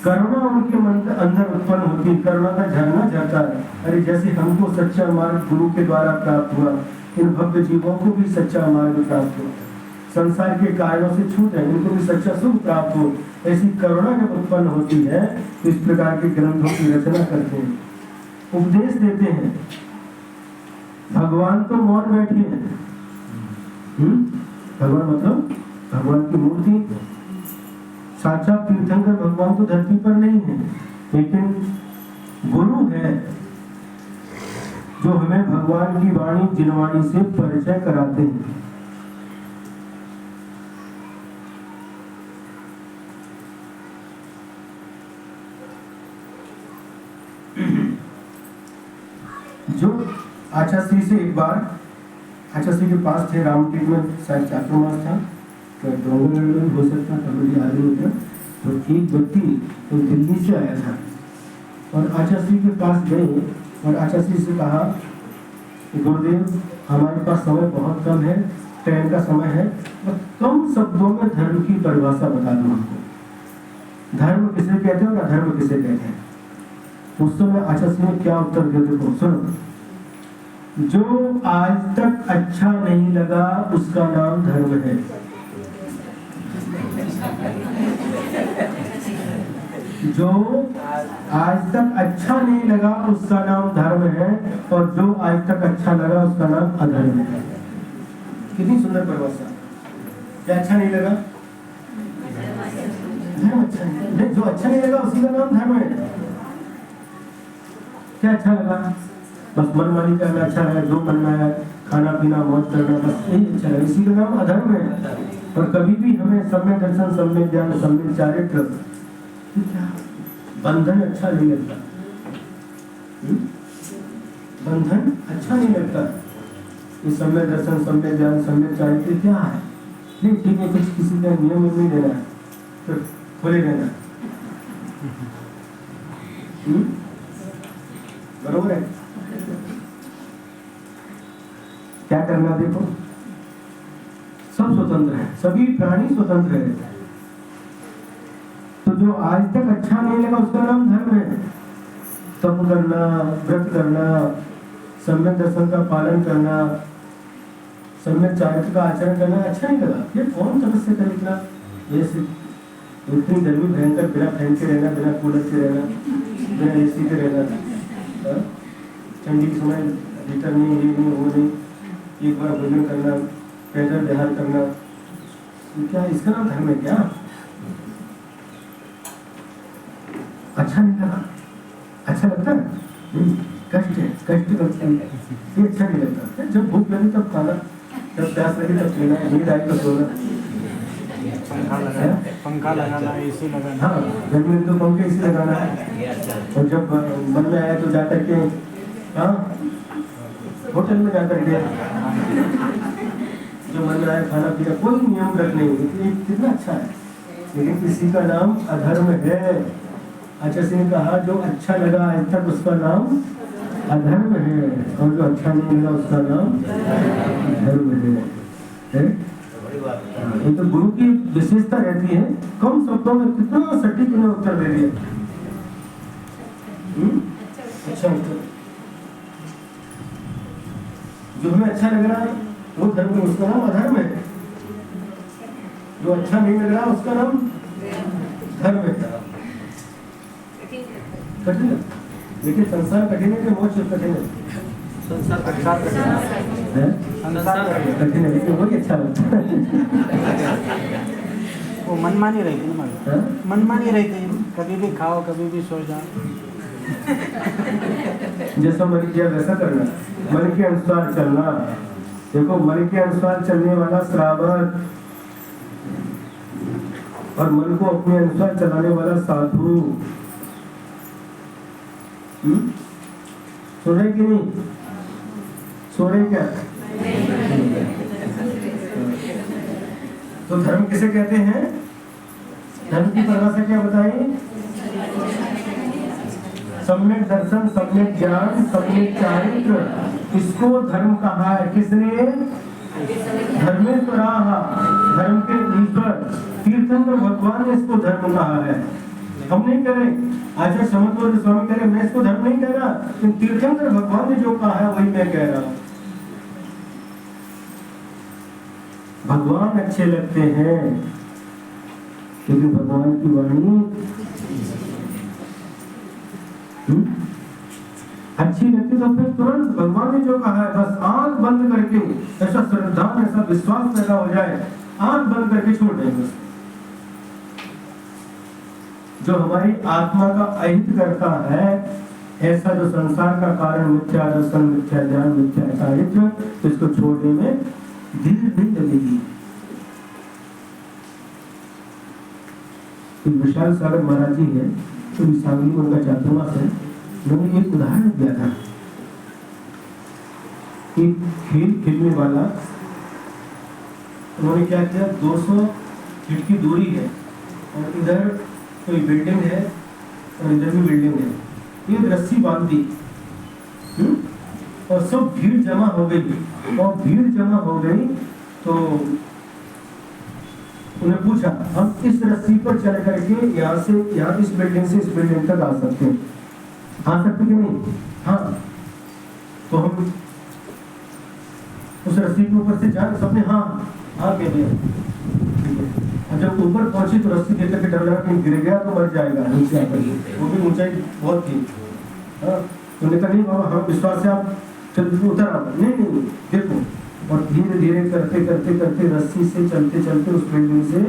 करुणा उनके मन के अंदर उत्पन्न होती है, करुणा का झरना झरता है। अरे जैसे हमको सच्चा मार्ग गुरु के द्वारा प्राप्त हुआ, इन भक्त जीवों को भी सच्चा मार्ग प्राप्त हुआ, संसार के कारणों से छूट है, इनको भी सच्चा सुख प्राप्त हो। ऐसी करुणा जब उत्पन्न होती है तो इस प्रकार के ग्रंथों की रचना करते हैं, उपदेश देते हैं। भगवान तो मौन बैठे हैं, भगवान मतलब भगवान की मूर्ति, साक्षात तीर्थंकर भगवान तो धरती पर नहीं है, लेकिन गुरु है जो हमें भगवान की वाणी, जिनवाणी से परिचय कराते हैं। जो आचार्य से एक बार आचार्य के पास थे, रामटेक में शायद चातुर्मास था, तो डोंगर हो सकता था, मुझे याद नहीं होता। तो एक व्यक्ति तो दिल्ली से आया था और आचार्य के पास गए और आचार्य से कहा, गुरुदेव हमारे पास समय बहुत कम है, ट्रेन का समय है, और कम शब्दों में धर्म की परिभाषा बता दो हमको। धर्म किसे कहते हैं और अधर्म किसे कहते हैं? उस समय आचार्य ने क्या उत्तर दिया, देखो सुनो। जो आज तक अच्छा नहीं लगा उसका नाम धर्म है। जो आज तक अच्छा नहीं लगा उसका नाम धर्म है, और जो आज तक अच्छा लगा उसका नाम अधर्म है। कितनी सुंदर परिभाषा। क्या अच्छा नहीं लगा? धर्म अच्छा नहीं, जो अच्छा नहीं लगा उसी का नाम धर्म है। क्या अच्छा लगा? बस मनमानी करना अच्छा है, जो मन में है खाना पीना मौज करना, बस यही अच्छा है, इसी का नाम अधर्म है। और कभी भी हमें सम्यक दर्शन, सम्यक ज्ञान, सम्यक चारित्र, बंधन अच्छा नहीं लगता। बंधन अच्छा नहीं लगता। ये सम्यक दर्शन, सम्यक ज्ञान, सम्यक चारित्र क्या है? नहीं ठीक है, कुछ किसी का नियम नहीं देना है, तो खोले रहना, बरोबर है। क्या करना? देखो, सब स्वतंत्र है, सभी प्राणी स्वतंत्र है। तो जो आज तक अच्छा नहीं लगा उसका नाम धर्म है। तप करना, व्रत करना, सम्यक दर्शन का पालन करना, सम्यक चारित्र का आचरण करना अच्छा नहीं लगा। ये कौन तपस्या करे इतना? जैसे इतनी गर्मी भयंकर, बिना फैन के रहना, बिना कूलर के रहना, बिना एसी के रहना, ठंडी के समय हीटर नहीं, ये नहीं, वो नहीं, एक बार भोजन करना, पैदल विहार करना, क्या इसका नाम धर्म है? क्या अच्छा नहीं लगा? अच्छा लगता है? कष्ट है, कष्ट लगता है, ये अच्छा नहीं लगता। जब भूख लगी तब खाना, जब प्यास लगी तब पीना, नींद आई तो सोना, पंखा लगाना, एसी लगाना। हाँ, गर्मी में तो पंखे एसी लगाना है। और जब मन में आया तो जाकर के होटल में जाकर के जो मन में आया खाना पीना, कोई नियम व्रत नहीं। ये कितना अच्छा है, लेकिन किसी का नाम अधर्म है। आचार्य सिंह ने कहा जो अच्छा लगा आज तक उसका नाम अधर्म है, और जो अच्छा नहीं लगा उसका नाम धर्म है? ये तो गुरु की विशेषता रहती है, कम शब्दों में कितना सटीक उन्हें उत्तर दे दिया। अच्छा उत्तर। जो हमें अच्छा लग रहा है वो धर्म है, उसका नाम अधर्म है। जो अच्छा नहीं लग रहा उसका नाम धर्म है। कठिन है, लेकिन संसार कठिन है कि मोक्ष कठिन है? संसार कठिन है, लेकिन वही अच्छा लगता है। वो मनमानी रहती है ना, मनमानी रहती है, कभी भी खाओ, कभी भी सो जाओ। जैसा मन किया वैसा करना, मन के अनुसार चलना। देखो, मन के अनुसार चलने वाला श्रावक और मन को अपने अनुसार चलाने वाला साधु। सो रहे कि नहीं? सो रहे क्या? तो धर्म किसे कहते हैं? धर्म की परिभाषा क्या बताइए? सम्यक दर्शन, सम्यक ज्ञान, सम्यक चारित्र, इसको धर्म कहा है। किसने? धर्मेश्वर, धर्म के ईश्वर तीर्थंकर भगवान ने इसको धर्म कहा है। हम नहीं कह रहे, आचार्य समत्वद स्वामी कह रहे, मैं इसको धर्म नहीं कह रहा, तीर्थंकर भगवान ने जो कहा है वही मैं कह रहा हूँ। भगवान अच्छे लगते हैं, क्योंकि भगवान की वाणी अच्छी लगती, तो फिर तुरंत भगवान ने जो कहा है बस आंख बंद करके, ऐसा श्रद्धा, ऐसा विश्वास पैदा हो जाए, आंख बंद करके छोड़ देंगे। जो हमारी आत्मा का अहित करता है, ऐसा जो संसार का कारण मिथ्या दर्शन, मिथ्या ज्ञान, मिथ्या चारित्र, तो इसको छोड़ने में देर नहीं लगेगी। विशाल सागर महाराज जी है, तो विशाली उनका चातुर्मास है। मैंने एक उदाहरण दिया था, एक खेल खेलने वाला, उन्होंने क्या किया, 200 फीट की दूरी है और इधर कोई बिल्डिंग है और इधर भी बिल्डिंग है, एक रस्सी बांध दी और सब भीड़ जमा हो गई। और भीड़ जमा हो गई तो उन्हें पूछा, हम इस रस्सी पर चढ़ करके यहाँ से यहाँ, इस बिल्डिंग से इस बिल्डिंग तक आ सकते हैं, आ सकते कि नहीं? हाँ। तो हम रस्सी के ऊपर से जाए सबने हाँ हाँ कह दिया, ठीक है। और जब ऊपर पहुंची तो रस्सी देख करके डर लगा कहीं गिर गया तो मर जाएगा नीचे आकर, वो भी ऊंचाई बहुत थी। हाँ, उन्होंने कहा नहीं बाबा हम विश्वास से आप चल उतर आओ, नहीं नहीं नहीं देखो, और धीरे धीरे करते करते करते रस्सी से चलते चलते उस बिल्डिंग से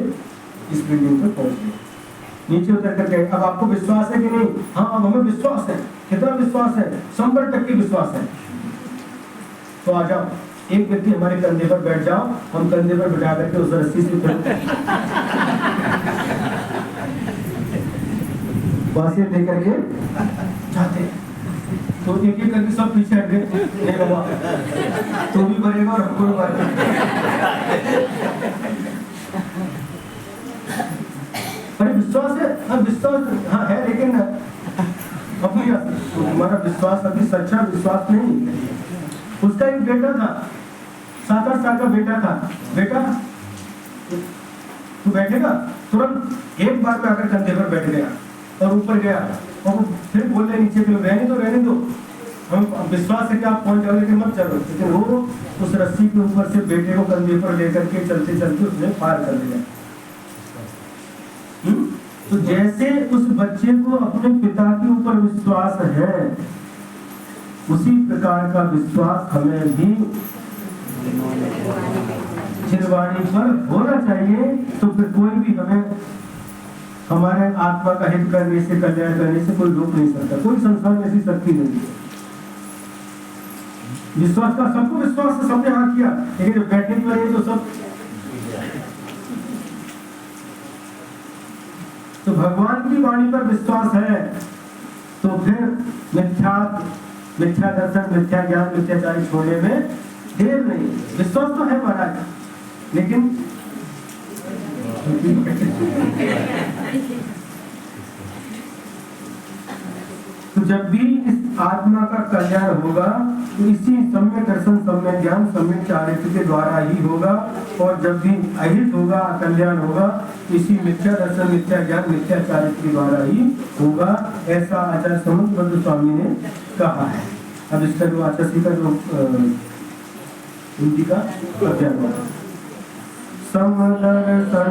इस बिल्डिंग पर पहुंच गए, नीचे उतर कर गए। अब आपको विश्वास है कि नहीं? हाँ अब हमें विश्वास है। कितना विश्वास है? 100% विश्वास है। तो आ जाओ, एक व्यक्ति हमारे कंधे पर बैठ जाओ, हम कंधे पर बैठा करके उस रस्सी से बांसे लेकर के जाते हैं। तो एक एक करके सब पीछे हट गए, नहीं बाबा तो भी मरेगा और हमको भी मारेगा। अरे विश्वास है, हाँ विश्वास हाँ है, लेकिन अपनी हमारा विश्वास अभी सच्चा विश्वास नहीं। उसका एक बेटा था, 7-8 साल का बेटा था। बेटा तू बैठेगा? तुरंत एक बार में आकर कंधे पर बैठ गया और ऊपर गया और फिर बोल रहे नीचे के लोग रहने दो, हम विश्वास है कि आप पहुंच जाओगे, लेकिन मत चलो। लेकिन वो उस रस्सी के ऊपर से बेटे को कंधे पर लेकर के चलते चलते उसने पार कर दिया। तो जैसे उस बच्चे को अपने पिता के ऊपर विश्वास है, उसी प्रकार का विश्वास हमें भी जिनवाणी पर होना चाहिए। तो फिर कोई भी हमें हमारे आत्मा का हित करने से, कल्याण करने से कोई रोक नहीं सकता। कोई संसार में ऐसी शक्ति नहीं है। विश्वास का सबको विश्वास से सबने हाँ किया, लेकिन जब बैठने की बात तो सब। तो भगवान की वाणी पर विश्वास है तो फिर मिथ्या दर्शन, मिथ्या ज्ञान, मिथ्याचारी छोड़ने में देर नहीं। विश्वास तो है महाराज, लेकिन तो जब भी इस आत्मा का कल्याण होगा तो इसी सम्यक दर्शन, सम्यक ज्ञान, सम्यक चारित्र के द्वारा ही होगा। और जब भी अहित होगा, कल्याण होगा, इसी मिथ्या दर्शन, मिथ्या ज्ञान, मिथ्या चारित्र के द्वारा ही होगा। ऐसा आचार्य समुद्र स्वामी ने कहा है। अब इसका जो आचार्य का जो हिंदी का अध्ययन समदर्शन